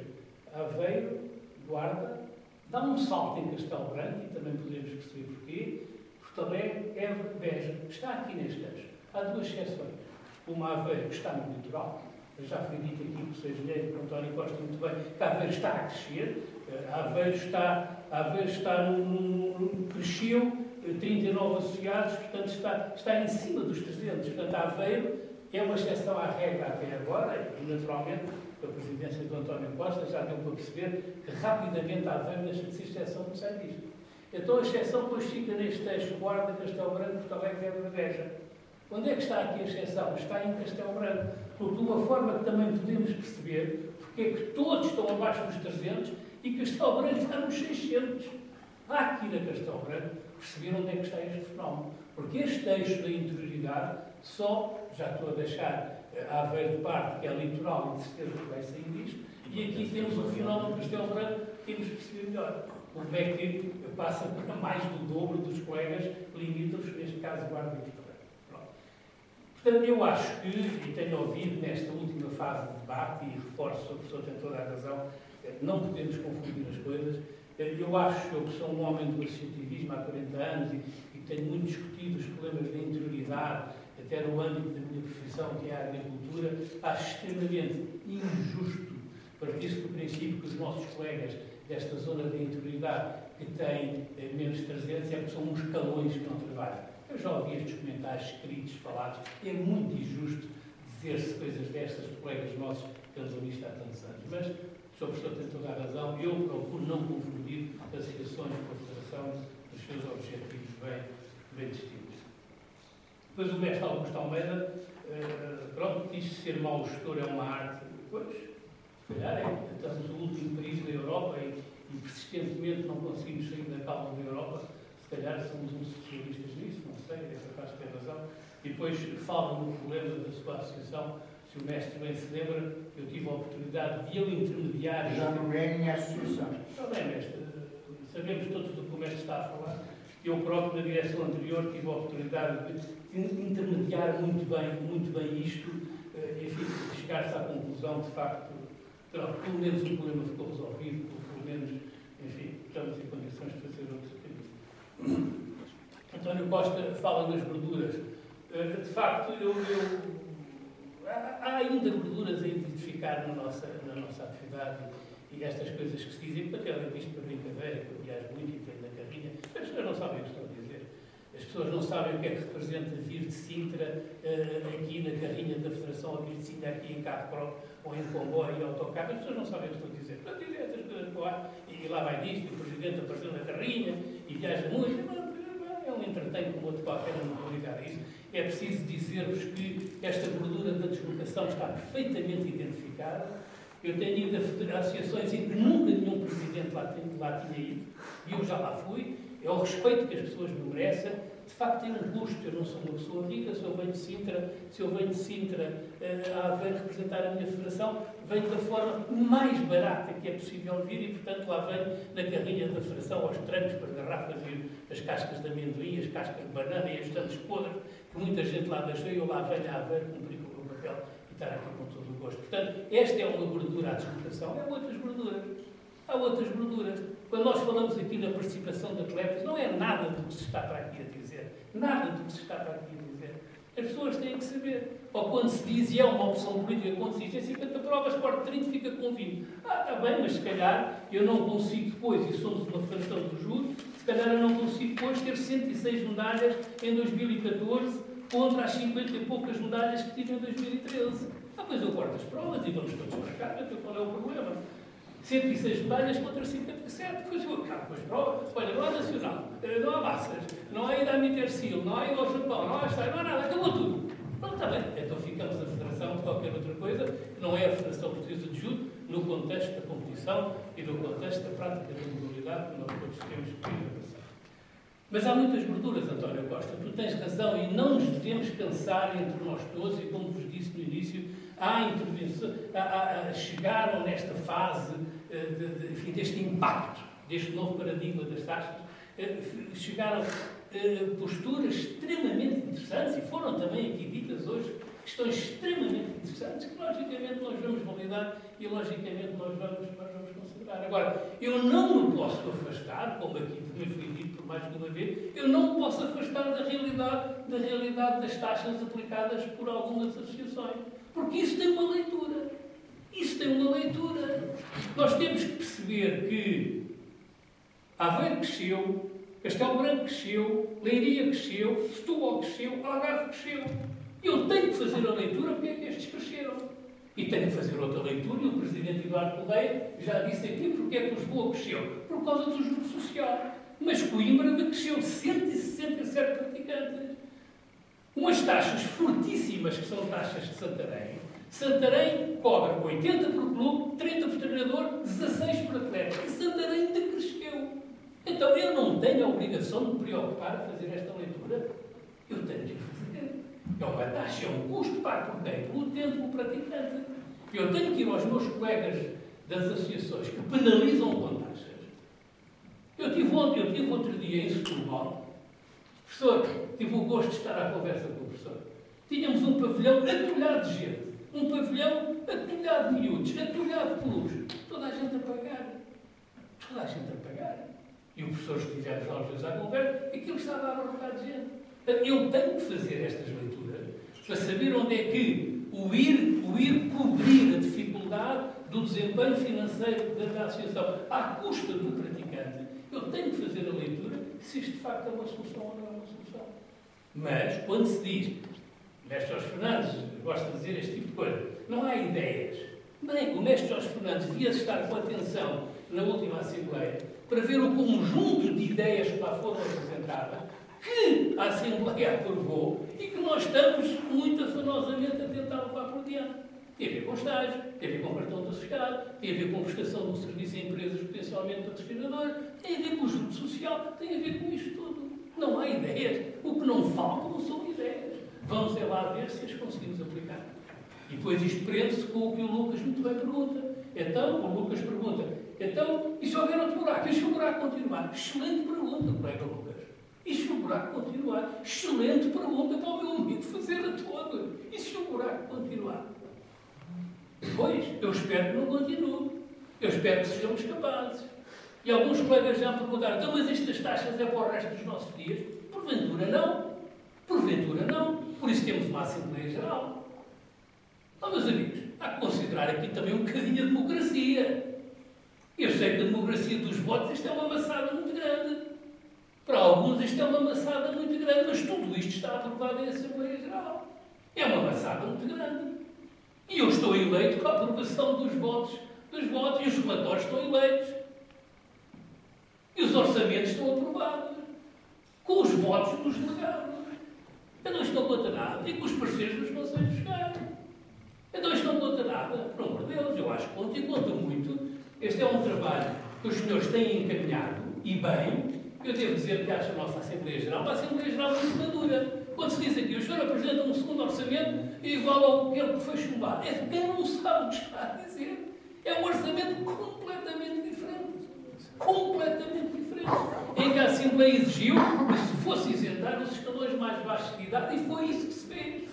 Aveiro, Guarda, dá um salto em Castelo Branco, e também podemos perceber porquê. Porto Alegre, Évora, Beja, está aqui neste eixo. Há 2 exceções. Uma, Aveiro, que está no litoral. Já foi dito aqui pelo Sr. Engenheiro, por António Costa, muito bem, que Aveiro está a crescer. Aveiro está cresceu, 39 associados, portanto está em cima dos 300. Portanto, Aveiro é uma exceção à regra até agora, e naturalmente a presidência do António Costa já deu para perceber que rapidamente Aveiro deixa de ser exceção por ser disto. Então a exceção depois fica neste eixo: Guarda, Castelo Branco, Porto Alegre, Évora, Beja. Onde é que está aqui a exceção? Está em Castelo Branco. Porque de uma forma que também podemos perceber porque é que todos estão abaixo dos 300 e Castelo Branco está nos 600. Há aqui na Castelo Branco perceber onde é que está este fenómeno. Porque este eixo da interioridade já estou a deixar a Aveiro de parte, que é litoral, e de certeza que vai sair disto, e aqui temos o fenómeno de Castelo Branco, que temos que perceber melhor. Como é que passa para mais do dobro dos colegas limítrofes, neste caso Guarda e Porto Alegre. Portanto, eu acho que, e tenho ouvido nesta última fase de debate, e reforço, o professor tem toda a razão, não podemos confundir as coisas. Eu acho que eu sou um homem do associativismo há 40 anos e tenho muito discutido os problemas da interioridade, até no âmbito da minha profissão, que é a agricultura. Acho extremamente injusto partir-se do princípio que os nossos colegas desta zona da interioridade, que têm menos de 300, é porque são uns calões que não trabalham. Eu já ouvi estes comentários escritos, falados. É muito injusto dizer-se coisas destas de colegas nossos que andam nisto há tantos anos. Mas o Sr. Professor tem toda a razão. Eu procuro não confundir associações com a Federação dos seus objetivos bem distintos. Depois o mestre Augusto Almeida, diz que ser mau gestor é uma arte. Pois, se calhar é. Estamos no último país da Europa e persistentemente não conseguimos sair da calma da Europa. Se calhar somos uns especialistas nisso, não sei, é capaz de ter razão. E depois fala no problema da sua associação. Se o mestre bem se lembra, eu tive a oportunidade de ele intermediar... Já não é minha associação. Está bem, mestre. Sabemos todos do que o mestre está a falar. Eu próprio, na direção anterior, tive a oportunidade de intermediar muito bem isto, enfim, chegar-se à conclusão, de facto, pelo menos o problema ficou resolvido, pelo menos, enfim, estamos em condições de fazer outro caminho. António Costa fala nas gorduras. De facto, há ainda gorduras a identificar na nossa atividade e estas coisas que se dizem, porque eu visto para brincadeira, que eu viajo muito e tenho na carrinha, as pessoas não sabem o que estão a dizer. As pessoas não sabem o que é que representa vir de Sintra aqui na carrinha da Federação, ou vir de Sintra aqui em carro próprio, ou em comboio, ou autocarro. As pessoas não sabem o que estão a dizer. Portanto, dizem estas coisas para lá, e lá vai disto, e o Presidente apareceu na carrinha, e viaja muito. É um entretenho como outro qualquer, não vou ligar a isso. É preciso dizer-vos que esta gordura da deslocação está perfeitamente identificada. Eu tenho ido a associações em que nunca nenhum presidente lá tinha ido, e eu já lá fui. É o respeito que as pessoas me merecem. De facto, tem um custo. Eu não sou uma pessoa rica. Se eu venho de Sintra a representar a minha federação, venho da forma mais barata que é possível vir e, portanto, lá venho na carrinha da federação, aos trancos, para as garrafas e as cascas de amendoim, as cascas de banana e as tantas podres que muita gente lá deixou, e eu lá venho a ver cumprir com o meu papel e estar aqui com todo o gosto. Portanto, esta é uma gordura à deslocação. Há outras gorduras. Quando nós falamos aqui da participação de atletas, não é nada do que se está para aqui a dizer. Nada do que se está para aqui a dizer. As pessoas têm que saber. Ou quando se diz, e é uma opção política, quando se diz, em 50 provas, corte 30, fica com 20. Está bem, mas se calhar eu não consigo depois, e somos uma federação do júri, se calhar eu não consigo depois ter 106 medalhas em 2014 contra as 50 e poucas medalhas que tive em 2013. Pois eu corto as provas e vamos todos para cá, então qual é o problema? 106 medalhas contra 57, depois eu acabo com as provas. Olha, não há nacional, não há massas, não há ida à Intersil, não há ida ao Japão, não há estádio, não há nada, acabou tudo. Pronto, está bem, então ficamos a federação de qualquer outra coisa, que não é a Federação Portuguesa de Judo, no contexto da competição e no contexto da prática da modalidade que nós todos temos que abraçar. Mas há muitas gorduras, António Costa, tu tens razão e não nos devemos cansar entre nós todos, e como vos disse no início, chegaram nesta fase enfim, deste impacto, deste novo paradigma das taxas, chegaram posturas extremamente interessantes, e foram também aqui ditas hoje, questões extremamente interessantes, que logicamente nós vamos validar e logicamente nós vamos considerar. Agora, eu não me posso afastar, como aqui também foi dito por mais de uma vez, eu não me posso afastar da realidade das taxas aplicadas por algumas associações. Porque isso tem uma leitura. Nós temos que perceber que Aveiro cresceu, Castelo Branco cresceu, Leiria cresceu, Setúbal cresceu, Algarve cresceu. Eu tenho que fazer a leitura porque é que estes cresceram. E tenho que fazer outra leitura, e o Presidente Eduardo Correia já disse aqui porque é que Lisboa cresceu. Por causa do juro social. Mas Coimbra cresceu 167 praticantes. Umas taxas fortíssimas, que são taxas de Santarém. Santarém cobra 80 por clube, 30 por treinador, 16 por atleta. E Santarém ainda cresceu. Então eu não tenho a obrigação de me preocupar a fazer esta leitura. Eu tenho de fazer. É uma taxa, é um custo pago por quem? Pelo utente, pelo praticante. Eu tenho que ir aos meus colegas das associações que penalizam com taxas. Eu tive outro dia em Setúbal. Professor, tive o gosto de estar à conversa com o professor. Tínhamos um pavilhão atulhado de gente. Um pavilhão atulhado de miúdos, atulhado de peluche. Toda a gente a pagar. E o professor, estivemos lá os dois à conversa, aquilo estava a abarrotar de gente. Eu tenho que fazer estas leituras para saber onde é que o ir cobrir a dificuldade do desempenho financeiro da associação à custa do praticante. Eu tenho que fazer a leitura se isto de facto é uma solução ou não é uma solução. Mas, quando se diz, Mestre Jorge Fernandes gosta de dizer este tipo de coisa, não há ideias. Bem, o Mestre Jorge Fernandes devia estar com atenção na última Assembleia para ver o conjunto de ideias que lá foram apresentadas, que a Assembleia aprovou e que nós estamos muito afanosamente a tentar levar por diante. Tem a ver com estágio, tem a ver com cartão do associado, tem a ver com prestação de um serviço a empresas potencialmente patrocinadoras, tem a ver com o juro social, tem a ver com isto tudo. Não há ideias. O que não faltam são ideias. Vamos lá ver se as conseguimos aplicar. E depois isto prende-se com o que o Lucas muito bem pergunta. Então, o Lucas pergunta, então, e se houver outro buraco? E se o buraco continuar? Excelente pergunta, colega Lucas. E se o buraco continuar? Excelente pergunta para o meu amigo fazer a todo. E se o buraco continuar? Pois, eu espero que não continue. Eu espero que sejamos capazes. E alguns colegas já me perguntaram, então, mas estas taxas é para o resto dos nossos dias? Porventura não. Porventura não. Por isso temos uma Assembleia Geral. Oh, meus amigos, há que considerar aqui também um bocadinho a democracia. Eu sei que a democracia dos votos, isto é uma maçada muito grande. Para alguns isto é uma maçada muito grande, mas tudo isto está aprovado em Assembleia Geral. É uma maçada muito grande. E eu estou eleito com a aprovação dos votos, e os relatórios estão eleitos. E os orçamentos estão aprovados. Com os votos dos delegados. Então isto não conta nada. E com os parceiros dos conselhos fiscais. Então isto não conta nada. Por amor de Deus, eu acho que conta e conta muito. Este é um trabalho que os senhores têm encaminhado, e bem. Eu devo dizer que acho a nossa Assembleia Geral uma Assembleia Geral muito madura. Quando se diz aqui, o senhor apresenta um segundo orçamento igual ao que foi chumbado. É de quem não sabe o que está a dizer. É um orçamento completamente diferente. Completamente diferente. Em que a Assembleia exigiu que se fosse isentar os escalões mais baixos de idade, e foi isso que se fez.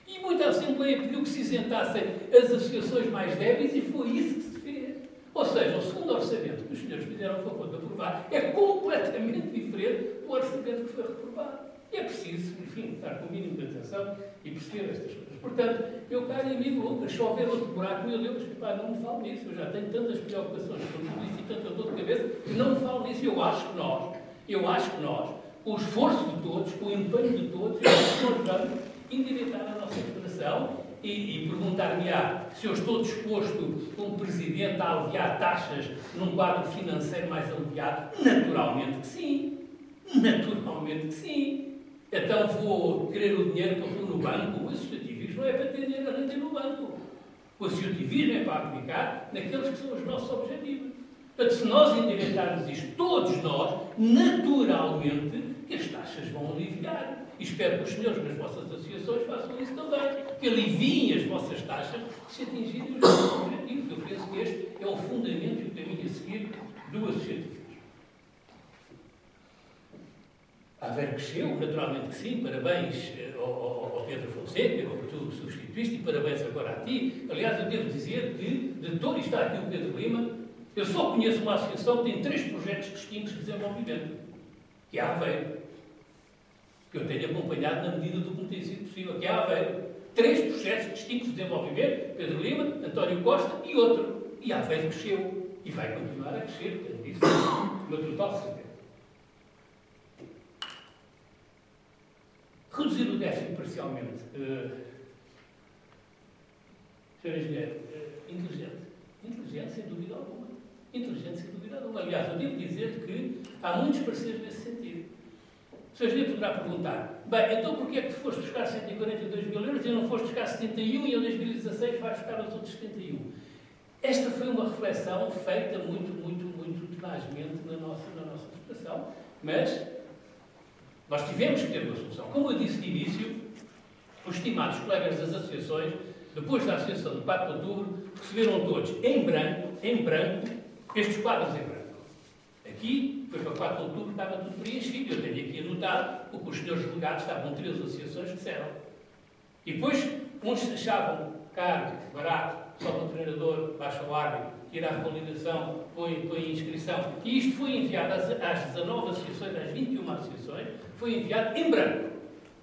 E muita Assembleia pediu que se isentassem as associações mais débeis, e foi isso que se fez. Ou seja, o segundo orçamento que os senhores fizeram o favor de aprovar é completamente diferente do orçamento que foi reprovado. E é preciso, enfim, estar com o mínimo de atenção e perceber estas coisas. Portanto, meu caro amigo Lucas, se houver outro buraco, meu Deus, pá, não me fale nisso. Eu já tenho tantas preocupações com tudo isso e tanta dor de cabeça, que não me fale nisso. Eu acho que nós, com o esforço de todos, com o empenho de todos, nós vamos endireitar a nossa federação e perguntar-me-á se eu estou disposto, como Presidente, a aliviar taxas num quadro financeiro mais aliviado. Naturalmente que sim. Naturalmente que sim. Então vou querer o dinheiro para pôr no banco. O associativismo não é para ter dinheiro a render no banco. O associativismo é para aplicar naqueles que são os nossos objetivos. Portanto, se nós endireitarmos isto, todos nós, naturalmente, que as taxas vão aliviar. E espero que os senhores nas vossas associações façam isso também. Que aliviem as vossas taxas se atingirem os vossos objetivos. Eu penso que este é o fundamento e o caminho a seguir do associativismo. A Aveiro cresceu, naturalmente que sim, parabéns ao Pedro Fonseca, que tu substituíste, e parabéns agora a ti. Aliás, eu devo dizer que, de todo, está aqui o Pedro Lima, eu só conheço uma associação que tem 3 projetos distintos de desenvolvimento, que é a Aveiro, que eu tenho acompanhado na medida do que me tem sido possível, que é a Aveiro. 3 projetos distintos de desenvolvimento, Pedro Lima, António Costa e outro. E a Aveiro cresceu, e vai continuar a crescer, tenho disso, uma total certeza. Reduzir o déficit parcialmente. Sr. Engenheiro, inteligente. Inteligente, sem dúvida alguma. Inteligente, sem dúvida alguma. Aliás, eu devo dizer que há muitos parceiros nesse sentido. O Sr. Engenheiro poderá perguntar, bem, então porquê é que foste buscar 142 mil euros e não foste buscar 71 e em 2016 vais buscar os outros 71? Esta foi uma reflexão feita muito tenazmente na nossa situação, mas nós tivemos que ter uma solução. Como eu disse de início, os estimados colegas das associações, depois da associação de 4 de outubro, receberam todos em branco, estes quadros em branco. Aqui, foi para 4 de outubro, estava tudo preenchido. Eu tenho aqui anotado o que os senhores delegados, estavam 3 associações que disseram. E depois, uns achavam caro, barato, só para o treinador, baixa o árbitro, tira a validação, põe a inscrição. E isto foi enviado às 19 associações, às 21 associações, foi enviado em branco.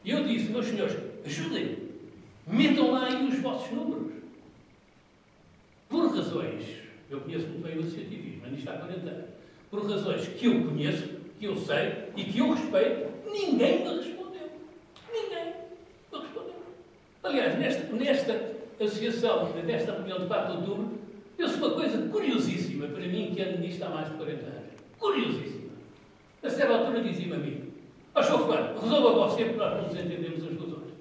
E eu disse, meus senhores, ajudem, metam lá aí os vossos números. Por razões, eu conheço muito bem o associativismo, nisto há 40 anos, por razões que eu conheço, que eu sei e que eu respeito, ninguém me respondeu. Ninguém me respondeu. Aliás, nesta associação, nesta reunião de 4 de outubro, deu-se uma coisa curiosíssima para mim, que ando nisto há mais de 40 anos. Curiosíssima. A certa altura dizia-me a mim, ó Sr. Fulano, resolva você, porque nós não nos entendemos uns com os outros.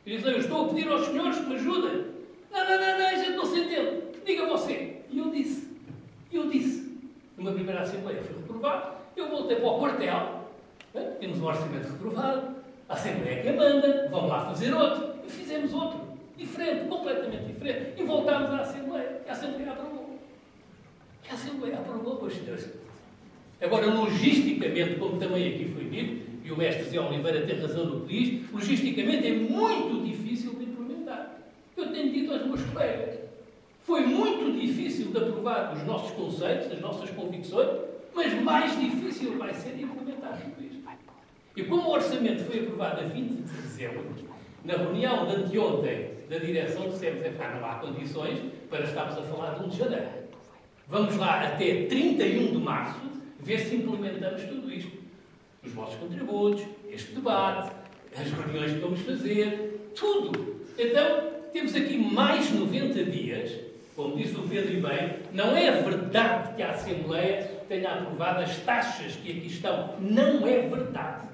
E dizia, eu estou a pedir aos senhores que me ajudem. Não, a gente não se entende. Diga você. E eu disse. Numa primeira Assembleia foi reprovado. Eu voltei para o quartel. Temos um orçamento reprovado. A Assembleia é quem manda, vamos lá fazer outro. E fizemos outro, diferente, completamente diferente. E voltámos à Assembleia. E a Assembleia aprovou. E a Assembleia aprovou, pois senhores. Agora, logisticamente, como também aqui foi dito, e o mestre Zé Oliveira tem razão no que diz, logisticamente é muito difícil de implementar. Eu tenho dito aos meus colegas, foi muito difícil de aprovar os nossos conceitos, as nossas convicções, mas mais difícil vai ser de implementar tudo isto. E como o orçamento foi aprovado a 20 de dezembro, na reunião de anteontem da direção dissemos que não há condições para estarmos a falar de 1 de janeiro. Vamos lá até 31 de março ver se implementamos tudo isto. Os vossos contributos, este debate, as reuniões que vamos fazer, tudo. Então, temos aqui mais 90 dias, como disse o Pedro e bem, não é verdade que a Assembleia tenha aprovado as taxas que aqui estão. Não é verdade.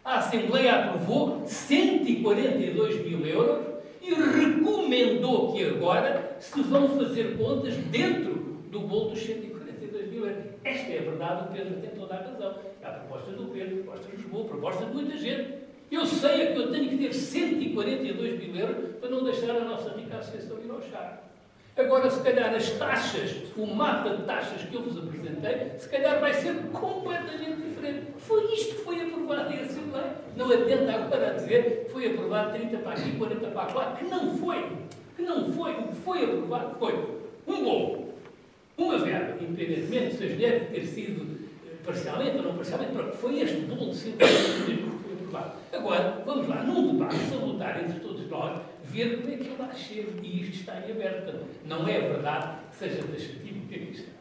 A Assembleia aprovou 142 mil euros e recomendou que agora se vão fazer contas dentro do bolo dos 142 mil euros. Esta é a verdade, o Pedro tem toda a razão. Há propostas do Pedro, propostas de Lisboa, propostas de muita gente. Eu sei que eu tenho que ter 142 mil euros para não deixar a nossa rica associação ir ao chá. Agora, se calhar, as taxas, o mapa de taxas que eu vos apresentei, se calhar vai ser completamente diferente. Foi isto que foi aprovado em Assembleia. Não atenta agora a dizer que foi aprovado 30 para aqui, 40 para lá, que não foi. Que não foi. O que foi aprovado foi um bolo, uma verba, independentemente se as deve ter sido parcialmente ou não parcialmente, pronto, foi este bolo de 140 que foi aprovado. Agora, vamos lá, num debate salutar entre todos nós, ver como é que ele lá chega e isto está em aberto. Não é verdade que seja taxativo o que aqui está.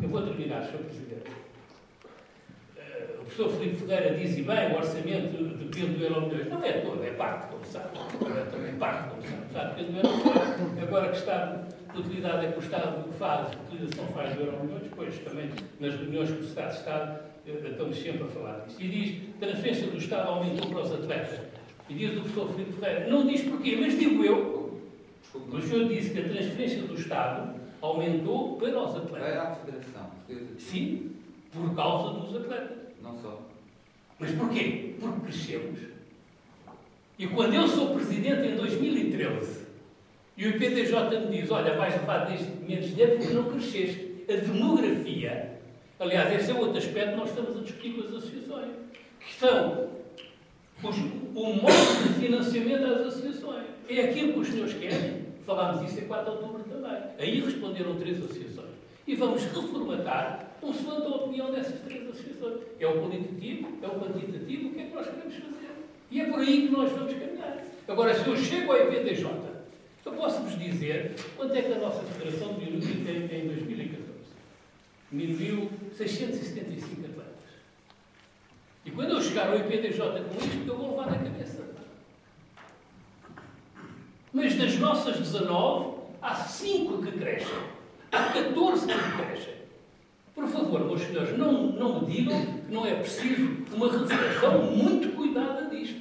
Eu vou terminar, Sr. Presidente. O professor Filipe Ferreira diz, e bem, o orçamento depende do Euromilhões. Não é todo, é parte, como sabe. É também parte, como sabe. Está depende do Euromilhões. Agora que está de utilidade é que o Estado faz, a utilização faz do Euromilhões, depois também nas reuniões com o Estado de Estado estamos sempre a falar disso. E diz, transferência do Estado aumentou para os atletas. E diz o professor Filipe Ferreira, não diz porquê, mas digo eu, o senhor disse que a transferência do Estado aumentou para os atletas. Para a Federação. Sim, por causa dos atletas. Não só. Mas porquê? Porque crescemos. E quando eu sou presidente em 2013, e o IPTJ me diz, olha, vais levar menos dinheiro porque não cresceste. A demografia, aliás, esse é outro aspecto que nós estamos a discutir com as associações, que são o modo de financiamento às associações. É aquilo que os senhores querem. Falámos isso em 4 de outubro também. Aí responderam 3 associações. E vamos reformatar consoante a opinião dessas 3 associações. É o qualitativo, é o quantitativo, o que é que nós queremos fazer? E é por aí que nós vamos caminhar. Agora, se eu chego ao IPTJ, eu posso-vos dizer quanto é que a nossa Federação diminuiu em 2014. Diminuiu 675 atletas. E quando eu chegar ao IPTJ com isto, eu vou levar na cabeça. Mas das nossas 19, há 5 que crescem. Há 14 que crescem. Por favor, meus senhores, não me digam que não é preciso uma reflexão muito cuidada disto.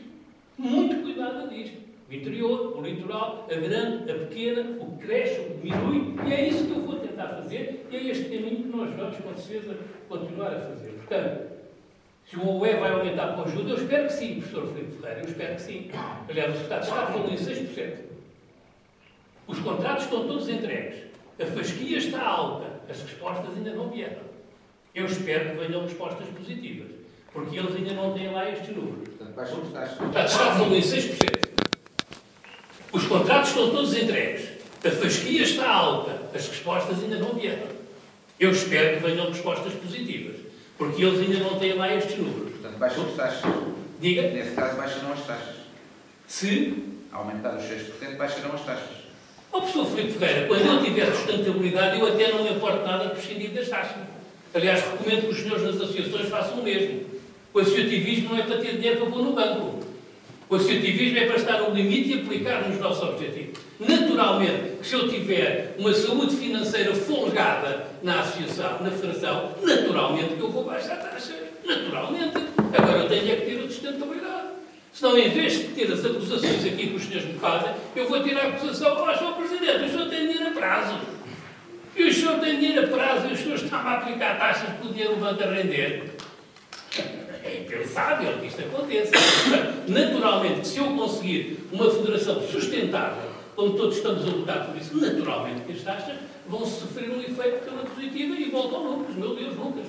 Muito cuidada disto. O interior, o litoral, a grande, a pequena, o que cresce, o que diminui, e é isso que eu vou tentar fazer, e é este caminho que nós vamos, com certeza, continuar a fazer. Portanto, se o OE vai aumentar com ajuda, eu espero que sim, professor Filipe Ferreira, eu espero que sim. Aliás, o Estado falou em 6%. Os contratos estão todos entregues. A fasquia está alta. As respostas ainda não vieram. Eu espero que venham respostas positivas, porque eles ainda não têm lá estes números. Portanto, baixam os taxas. O Estado falou em 6%. Os contratos estão todos entregues. A fasquia está alta. As respostas ainda não vieram. Eu espero que venham respostas positivas, porque eles ainda não têm lá estes números. Portanto, baixam as taxas. Diga. Nesse caso, baixarão as taxas. Se aumentar os 6%, baixarão as taxas. Ó, professor Filipe Ferreira, quando eu tiver sustentabilidade, eu até não me importo nada de prescindir das taxas. Aliás, recomendo que os senhores nas associações façam o mesmo. O associativismo não é para ter dinheiro para pôr no banco. O associativismo é para estar no limite e aplicar nos nossos objetivos. Naturalmente, que se eu tiver uma saúde financeira folgada na associação, na federação, naturalmente que eu vou baixar a taxa. Naturalmente. Agora eu tenho é que ter a sustentabilidade. Senão, em vez de ter as acusações aqui que os senhores me fazem, eu vou ter a acusação, Sr. Presidente, o senhor tem dinheiro a prazo. E o senhor tem dinheiro a prazo e os senhores estão a aplicar taxas que o dinheiro levanta a render. É impensável que isto aconteça. Naturalmente, que se eu conseguir uma federação sustentável, como todos estamos a lutar por isso, naturalmente que as taxas vão sofrer um efeito pela positiva e voltam lucros. Meu Deus, lucros.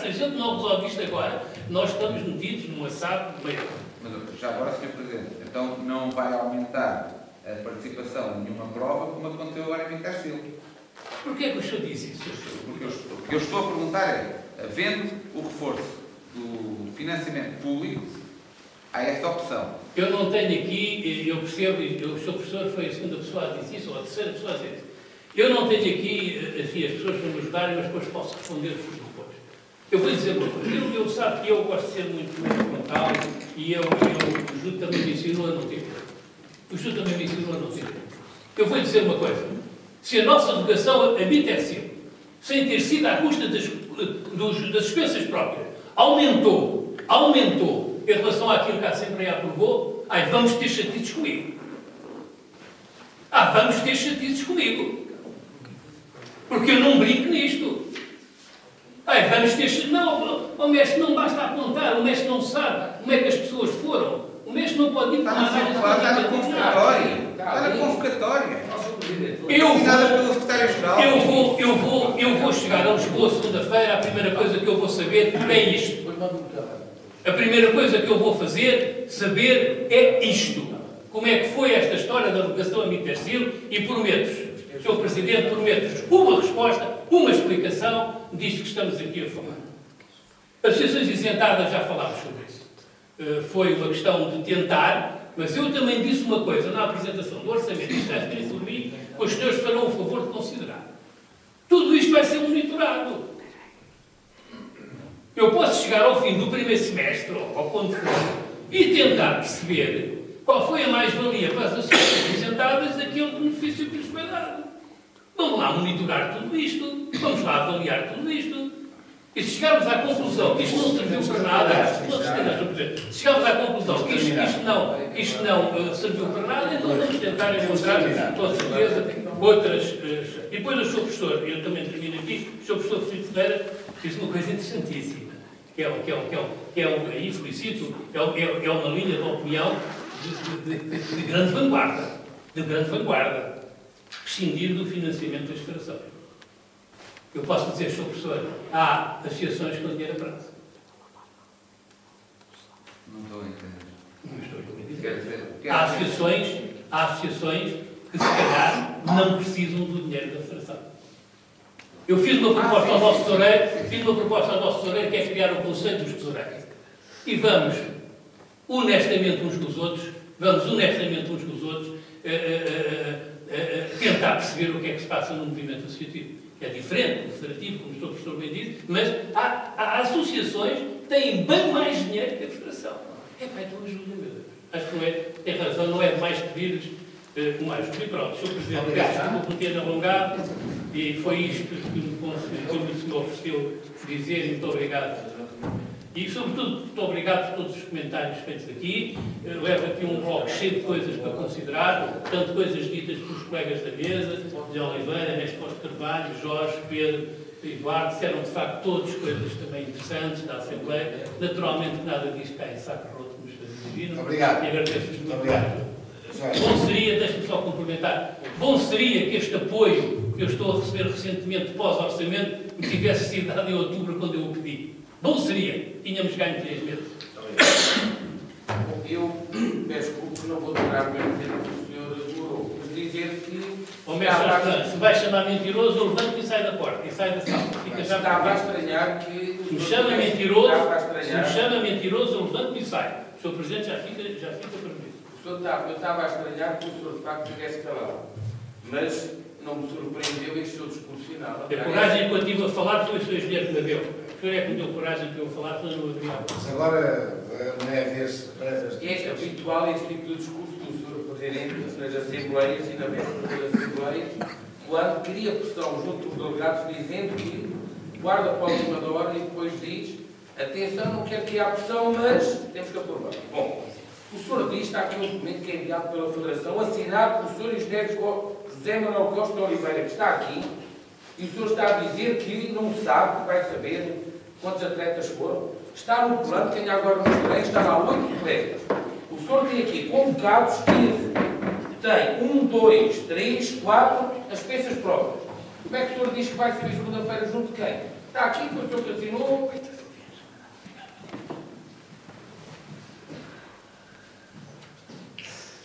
Se a gente não resolve isto agora, nós estamos metidos num assado meio. Mas já agora, Sr. Presidente, então não vai aumentar a participação em nenhuma prova como aconteceu agora em Castelo. Porquê é que o senhor disse isso? Porque eu estou a perguntar é, havendo o reforço do financiamento público, há essa opção. Eu não tenho aqui, eu percebo, o Sr. Professor foi a segunda pessoa a dizer isso, ou a terceira pessoa a dizer isso. Eu não tenho aqui, assim, as pessoas para me ajudarem, mas depois posso responder-vos depois. Eu vou dizer uma coisa, eu sabe que eu gosto de ser muito mental e o Júlio também me ensinou a não ter medo. O Júlio também me ensinou a não ter medo. Eu vou dizer uma coisa, se a nossa educação habiteceu, sem ter sido à custa das despesas próprias, aumentou em relação àquilo que a Assembleia aprovou, vamos ter chatices comigo. Vamos ter chatices comigo. Porque eu não brinco nisto. Vamos ter chatices. Não, o mestre não basta apontar, o mestre não sabe como é que as pessoas foram. O mestre não pode ir para a análise. Está na convocatória. Está na convocatória. Eu vou chegar a Lisboa segunda-feira, a primeira coisa que eu vou saber é isto. A primeira coisa que eu vou saber é isto. Como é que foi esta história da educação a Mittersil e prometo-vos, Sr. Presidente, prometo-vos uma resposta, uma explicação disto que estamos aqui a falar. As associações isentadas já falámos sobre isso. Foi uma questão de tentar, mas eu também disse uma coisa na apresentação do orçamento, isto já escrito por mim, que os senhores farão o favor de considerar. Tudo isto vai ser monitorado. Eu posso chegar ao fim do primeiro semestre, ou ao quando for, e tentar perceber qual foi a mais-valia para as associações isentadas daquele benefício que lhes foi dado. Vamos lá monitorar tudo isto, vamos lá avaliar tudo isto. E se chegarmos à conclusão que isto não serviu para nada, se chegarmos à conclusão que isto não serviu para nada, então vamos tentar encontrar, com certeza, outras. E depois o Sr. Professor, eu também termino aqui, o Sr. Professor Filipe Ferreira fez uma coisa interessantíssima, aí felicito, é uma linha de opinião de grande vanguarda, prescindir do financiamento das federações. Eu posso dizer, Sr. Professor, há associações com dinheiro a prazo. Não estou a entender. Não estou a entender. Há associações que, se calhar, não precisam do dinheiro da federação. Eu fiz uma proposta ao nosso tesoureiro, que é criar o conceito dos tesoureiros. E vamos, honestamente uns com os outros, tentar perceber o que é que se passa no movimento associativo. É diferente do federativo, como o Sr. Professor bem disse, mas há associações que têm bem mais dinheiro que a federação. Então ajuda, meu Deus. Acho que não é, tem razão, não é demais pedir mais. E pronto, Sr. Presidente, peço desculpa por ter alongado, e foi isto que me ofereceu dizer, e muito obrigado. E, sobretudo, muito obrigado por todos os comentários feitos aqui. Levo aqui um bloco cheio de coisas para considerar, tanto coisas ditas pelos colegas da mesa, de Oliveira, Mestre Costa Carvalho, Jorge, Pedro, Eduardo, disseram de facto todas coisas também interessantes da Assembleia. Naturalmente, nada disto cai em saco roto, como vocês viram. Obrigado. E agradeço-vos muito. Obrigado. Bom seria, deixe-me só complementar, bom seria que este apoio que eu estou a receber recentemente pós-orçamento me tivesse sido dado em outubro, quando eu o pedi. Bom seria, tínhamos ganho 3 meses. Eu peço desculpa, não vou durar muito tempo que o senhor demorou, mas dizer que... se vai chamar mentiroso, eu levanto e sai da porta, e sai da sala. Estava a estranhar que... Se me chama mentiroso, eu levanto e saio. O Sr. Presidente já fica permitido. Eu estava a estranhar que o senhor de facto tivesse calado, mas não me surpreendeu este seu discurso final. A coragem que eu tive a falar foi o Sr. Engenheiro que me deu. O senhor é que me deu coragem para eu falar, senão não haveria. Agora não é a vez. É habitual este tipo de discurso do Sr. Presidente nas Assembleias e na véspera das Assembleias, quando cria pressão junto dos delegados, dizendo que guarda para a última da hora e depois diz: atenção, não quero criar pressão, mas temos que aprovar. Bom, o senhor diz, está aqui um documento que é enviado pela Federação, assinado pelo Sr. Engenheiro José Manuel Costa Oliveira, que está aqui, e o senhor está a dizer que não sabe, que vai saber quantos atletas foram. Está no plano, tenho agora no terreno, está lá 8 colegas. O senhor tem aqui convocados 15. Tem 1, 2, 3, 4 as peças próprias. Como é que o senhor diz que vai saber segunda-feira junto de quem? Está aqui, foi o senhor que assinou.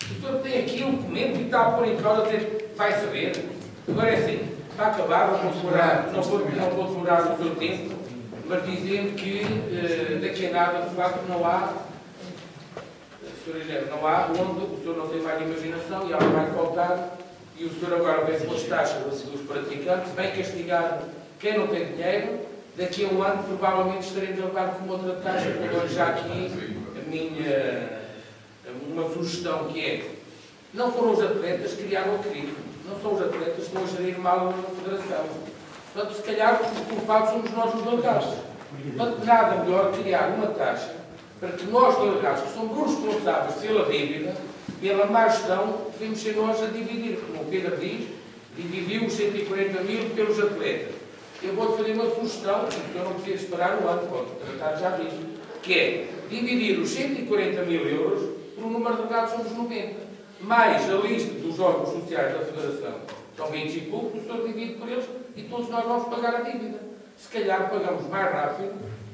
O senhor tem aqui um documento e está a pôr em causa a dizer vai saber. Agora é assim, para acabar, não vou demorar o seu tempo, mas dizendo que daqui a nada, de facto, não há, Sr. Engenheiro, não há onde o senhor não tem mais imaginação e ela vai faltar, e o senhor agora vem com as taxas dos praticantes, vem castigar quem não tem dinheiro, daqui a um ano provavelmente estaremos a levar com outra taxa, que agora já aqui uma sugestão que é, não foram os atletas que criaram o crime, não são os atletas que estão a gerir mal a federação. Portanto, se calhar os culpados somos nós os delegados. Portanto, nada melhor criar uma taxa para que nós, delegados, que somos responsáveis pela dívida, pela má gestão, devemos ser nós a dividir. Como o Pedro diz, dividiu os 140 mil pelos atletas. Eu vou-te fazer uma sugestão, que eu não preciso esperar o ano, pode tratar já disso, que é dividir os 140 mil euros por um número de delegados, somos 90. Mais a lista dos órgãos sociais da Federação, são 25 poucos, o senhor divide por eles e todos nós vamos pagar a dívida. Se calhar pagamos mais rápido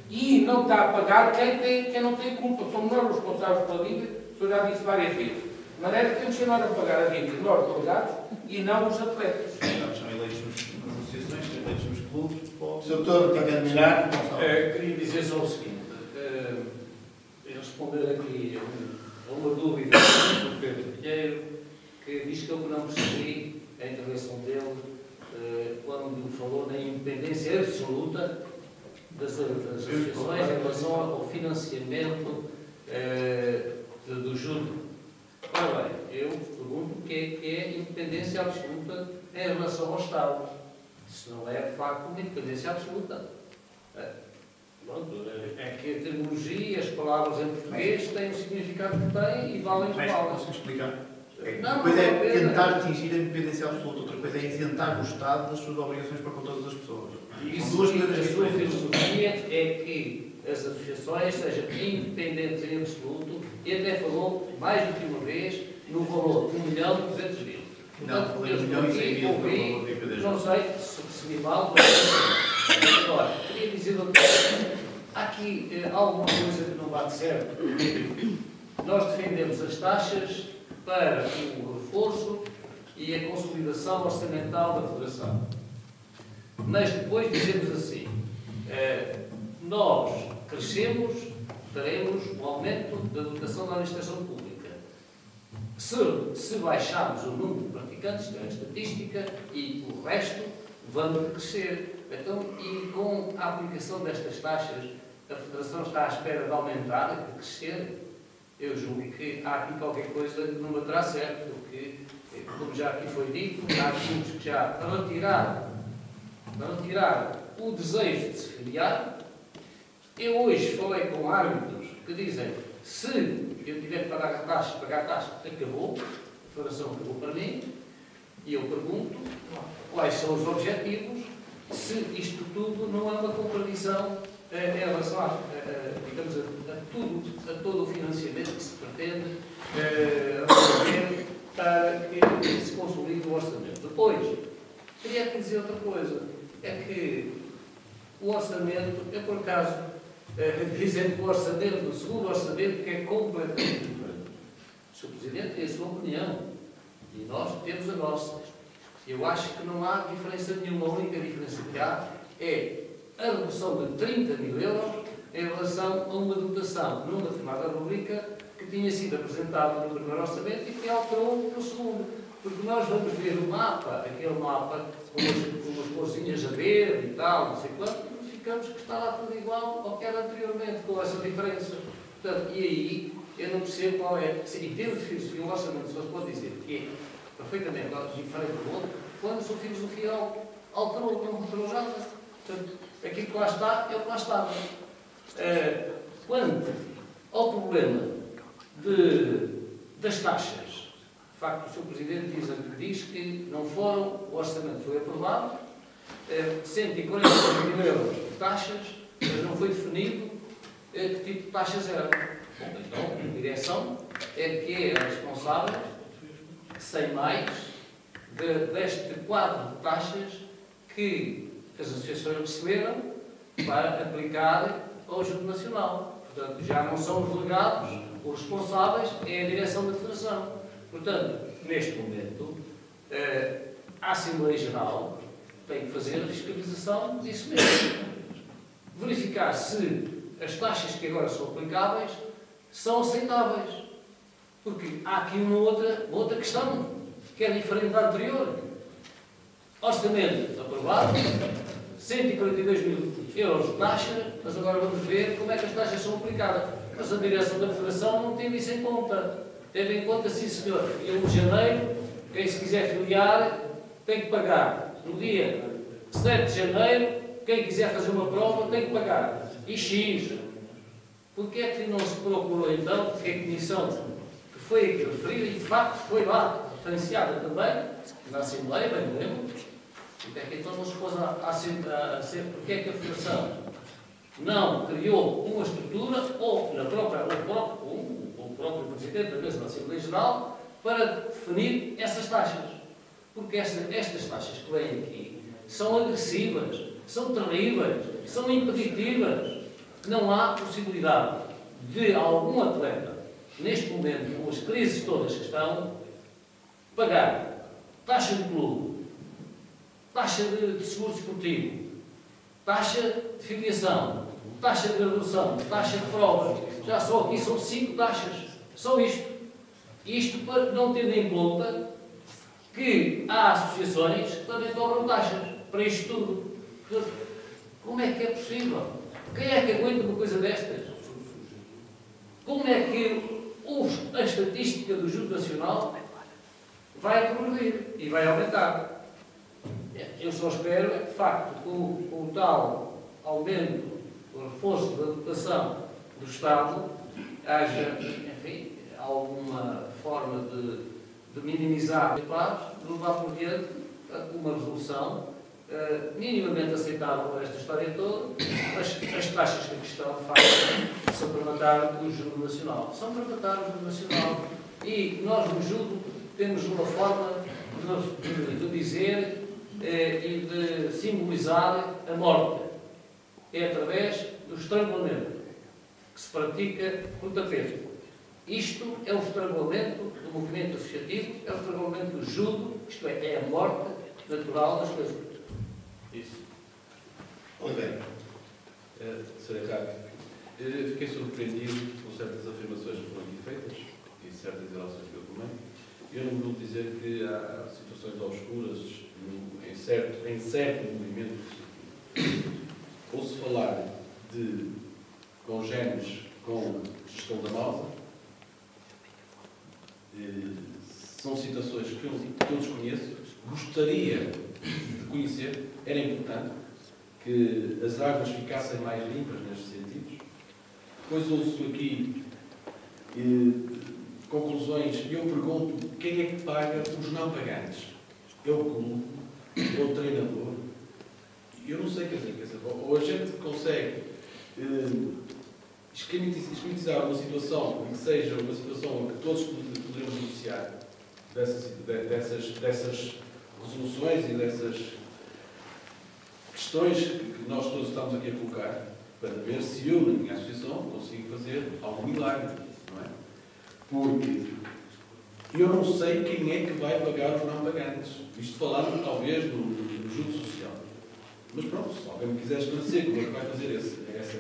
e não está a pagar quem não tem culpa. Somos nós responsáveis pela dívida, o senhor já disse várias vezes. De maneira que temos que nós a pagar a dívida, nós delegados, e não os atletas. São eleitos nas associações, são eleitos nos clubes. Doutor, para terminar, queria dizer só o seguinte. Responder aqui a uma dúvida do Pedro Pinheiro, que diz que eu não percebi a intervenção dele quando falou na independência absoluta das associações em relação ao financiamento do júri. Ora bem, eu pergunto o que é independência absoluta em relação ao Estado. Se não é, de facto, uma independência absoluta. Pronto, é que a terminologia, as palavras em português têm o significado que têm e valem o que valem. Posso explicar? Não, uma coisa é não, tentar atingir a independência absoluta, outra coisa é isentar o Estado das suas obrigações para com todas as pessoas. São duas coisas diferentes. A sua diferentes. filosofia é que as associações sejam independentes em absoluto e até falou, mais do que uma vez, no valor de 1.200.000. Não, falei 1.100.000. Não sei se me vale, mas agora, queria dizer outra coisa. Há aqui alguma coisa que não bate certo. Nós defendemos as taxas para o reforço e a consolidação orçamental da Federação. Mas depois dizemos assim, nós crescemos, teremos um aumento da dotação da administração pública. Se baixarmos o número de praticantes, que é a estatística, e o resto, vamos crescer. Então, e com a aplicação destas taxas, a Federação está à espera de aumentar, de crescer. Eu julgo que há aqui qualquer coisa que não baterá certo, porque, como já aqui foi dito, há clubes que já, para retirar o desejo de se filiar. Eu hoje falei com árbitros que dizem, se eu tiver que pagar a taxa, acabou, a Federação acabou para mim, e eu pergunto quais são os objetivos, se isto tudo não é uma contradição em relação digamos, a todo o financiamento que se pretende fazer para que se consolide o orçamento. Depois, queria aqui dizer outra coisa, é que o orçamento, eu por acaso, dizendo que o orçamento, o segundo orçamento, que é completamente diferente. O Sr. Presidente tem a sua opinião e nós temos a nossa. Eu acho que não há diferença nenhuma, a única diferença que há é a redução de 30.000 euros em relação a uma dotação numa determinada rubrica que tinha sido apresentada no primeiro orçamento e que alterou no segundo. Porque nós vamos ver o mapa, aquele mapa com umas corzinhas a verde e tal, não sei quanto, e ficamos que está lá tudo igual ao que era anteriormente, com essa diferença. Portanto, e aí eu não percebo qual é. Em termos de filosofia, o orçamento só se pode dizer que é perfeitamente diferente do outro, quando a sua filosofia alterou, não alterou nada. Portanto, aquilo que lá está é o que lá estava. Quanto ao problema das taxas, de facto, o Sr. Presidente diz que não foram, o orçamento foi aprovado, 140 mil euros de taxas, mas não foi definido que tipo de taxa zero. Bom, então, a direção é que é a responsável, sem mais, deste quadro de taxas que as associações receberam para aplicar ao Júri Nacional. Portanto, já não são os delegados, os responsáveis, é a direção da Federação. Portanto, neste momento, a Assembleia Geral tem que fazer a fiscalização disso mesmo. Verificar se as taxas que agora são aplicáveis são aceitáveis. Porque há aqui uma outra questão que é diferente da anterior. Orçamento aprovado, 142 mil euros de taxa, mas agora vamos ver como é que as taxas são aplicadas. Mas a direção da Federação não teve isso em conta. Teve em conta, sim senhor, que 1 de janeiro, quem se quiser filiar tem que pagar. No dia 7 de janeiro, quem quiser fazer uma prova tem que pagar. E X. Porquê é que não se procurou então que a comissão que foi aqui referida, e de facto foi lá referenciada também, na Assembleia, bem me lembro, porque é que então não se pôs a ser, porque é que a Federação não criou uma estrutura, ou o próprio Presidente da mesa da Assembleia Geral, para definir essas taxas. Porque estas taxas que vêm aqui são agressivas, são terríveis, são impeditivas. Não há possibilidade de algum atleta, neste momento, com as crises todas que estão, pagar taxa de clube, taxa de seguro esportivo, taxa de filiação, taxa de graduação, taxa de provas. Já só aqui são 5 taxas. Só isto. Isto para não ter em conta que há associações que também cobram taxas para isto tudo. Como é que é possível? Quem é que aguenta uma coisa destas? Como é que a estatística do Júri Nacional vai progredir e vai aumentar? Eu só espero, de facto, com o tal aumento, o reforço da dotação do Estado, haja, enfim, alguma forma de minimizar os prazos, de levar por diante uma resolução minimamente aceitável para esta história toda, mas as taxas que aqui estão, de facto, são para matar o Júri Nacional. São para matar o Júri Nacional. E nós, no Júri, temos uma forma de dizer e de simbolizar a morte. É através do estrangulamento, que se pratica por tapete. Isto é o estrangulamento do movimento associativo, é o estrangulamento do judo, isto é a morte natural das coisas. Isso. Oliveira. Sr. Ricardo, fiquei surpreendido com certas afirmações que foram aqui feitas e certas relações que eu tomei. Eu não vou dizer que há situações obscuras em certo movimento associativo. Ouço falar de congéneres com gestão da Malta. São situações que eu desconheço. Gostaria de conhecer. Era importante que as águas ficassem mais limpas nestes sentidos. Depois ouço aqui conclusões e eu pergunto quem é que paga os não pagantes? É o clube? É o treinador? Eu não sei, quer dizer, ou a gente consegue esquematizar uma situação que seja uma situação que todos poderemos beneficiar dessas resoluções e dessas questões que nós todos estamos aqui a colocar, para ver se eu, na minha associação, consigo fazer algum milagre, não é? Porque eu não sei quem é que vai pagar os não pagantes. Isto falando, talvez, do juro social. Mas pronto, se alguém me quiser esclarecer como é que vai fazer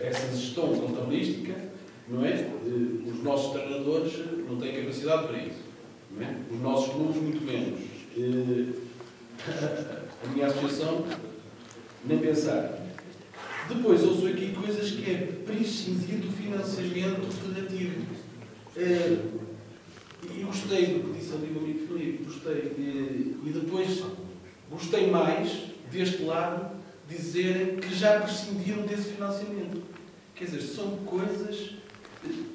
essa gestão contabilística, não é? Os nossos treinadores não têm capacidade para isso. Não é? Os nossos clubes, muito menos. A minha associação, nem pensar. Depois, ouço aqui coisas que é prescindir do financiamento federativo. E gostei do que disse ali o amigo Filipe, gostei. E depois, gostei mais deste lado dizerem que já prescindiram desse financiamento. Quer dizer, são coisas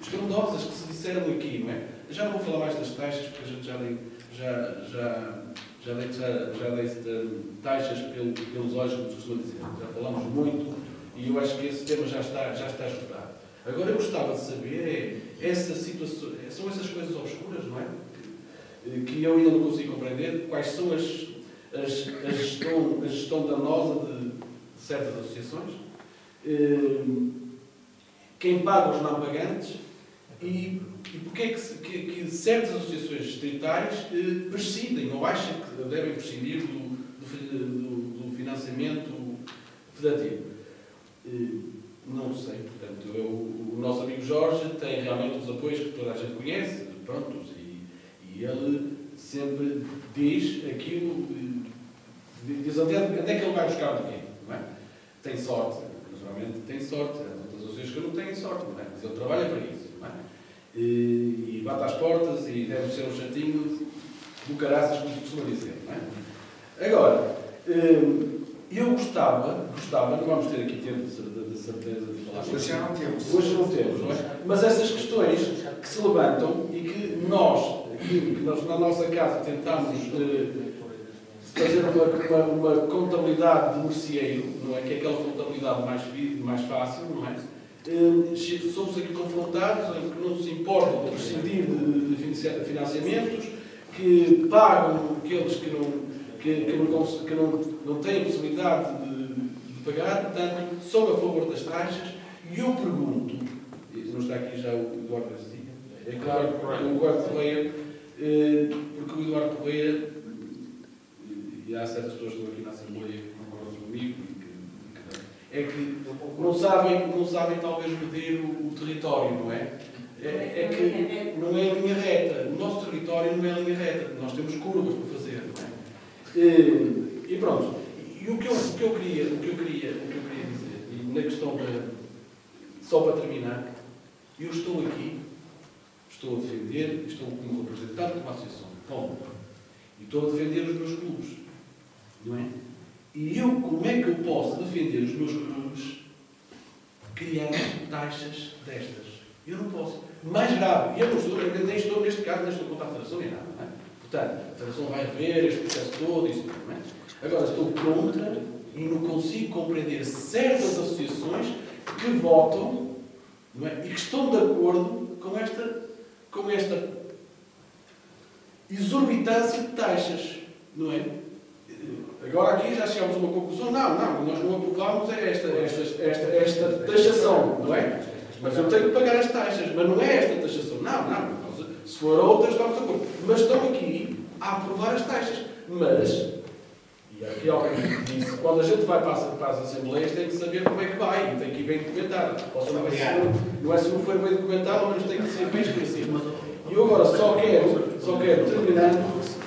escandalosas que se disseram aqui, não é? Já não vou falar mais das taxas, porque a gente já dei taxas pelos olhos, como se costuma dizer. Já falamos muito e eu acho que esse tema já está esgotado. Agora, eu gostava de saber essas situações, são essas coisas obscuras, não é? Que eu ainda não consigo compreender, quais são a gestão danosa de certas associações, quem paga os não pagantes e porque é que certas associações distritais prescindem ou acham que devem prescindir do financiamento federativo. Não sei, portanto, o nosso amigo Jorge tem realmente os apoios que toda a gente conhece, prontos, e ele sempre diz aquilo, diz onde é que ele vai buscar o dinheiro, não é? Tem sorte, naturalmente tem sorte, há outras associações que não têm sorte, não é? Mas ele trabalha para isso, não é? E bate às portas e deve ser um chatinho do caraças, como se costuma dizer, não é? Agora, eu gostava, não vamos ter aqui tempo de certeza de falar. Hoje já não temos. Hoje não temos, não é? Mas essas questões que se levantam e que nós na nossa casa tentamos fazer uma contabilidade de merceeiro, não é? Que é aquela contabilidade mais fácil, não é? Somos aqui confrontados, que não se importam de prescindir de financiamentos, que pagam aqueles que não têm possibilidade de pagar, portanto, sou a favor das taxas, e eu pergunto, não está aqui já o Eduardo Garcia, é claro, o Eduardo Correia, porque o Eduardo Correia, e há certas pessoas que estão aqui na Assembleia que concordam comigo, é que não sabem talvez medir o território, não é? É que não é linha reta. O nosso território não é linha reta. Nós temos curvas para fazer, não é? E pronto. E o que eu queria dizer, e na questão só para terminar, eu estou aqui, estou a defender, estou como representante de uma associação, ponto. E estou a defender os meus clubes, não é? E como é que eu posso defender os meus clubes criando taxas destas? Eu não posso. Mais grave, eu nem estou neste caso, nem estou contra a Federação nem nada, não é? Portanto, a Federação vai rever este processo todo, isso tudo, não é? Agora, estou contra e não consigo compreender certas associações que votam, não é? E que estão de acordo com esta exorbitância de taxas, não é? Agora aqui já chegamos a uma conclusão, não, nós não aprovamos esta taxação, não é? Mas eu tenho que pagar as taxas, mas não é esta taxação, não, se for outras estamos de acordo. Mas estão aqui a aprovar as taxas, mas, e aqui alguém disse, quando a gente vai para as Assembleias tem que saber como é que vai, e tem que ir bem documentado. Não é se não for bem documentado, mas tem que ser bem esclarecido. E eu agora só quero terminar,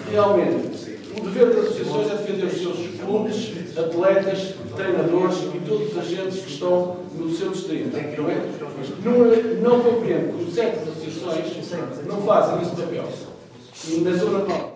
realmente, o dever das associações é defender os seus clubes, atletas, treinadores e todos os agentes que estão no seu distrito. Não compreendo que certas associações não fazem esse papel. E na Zona Norte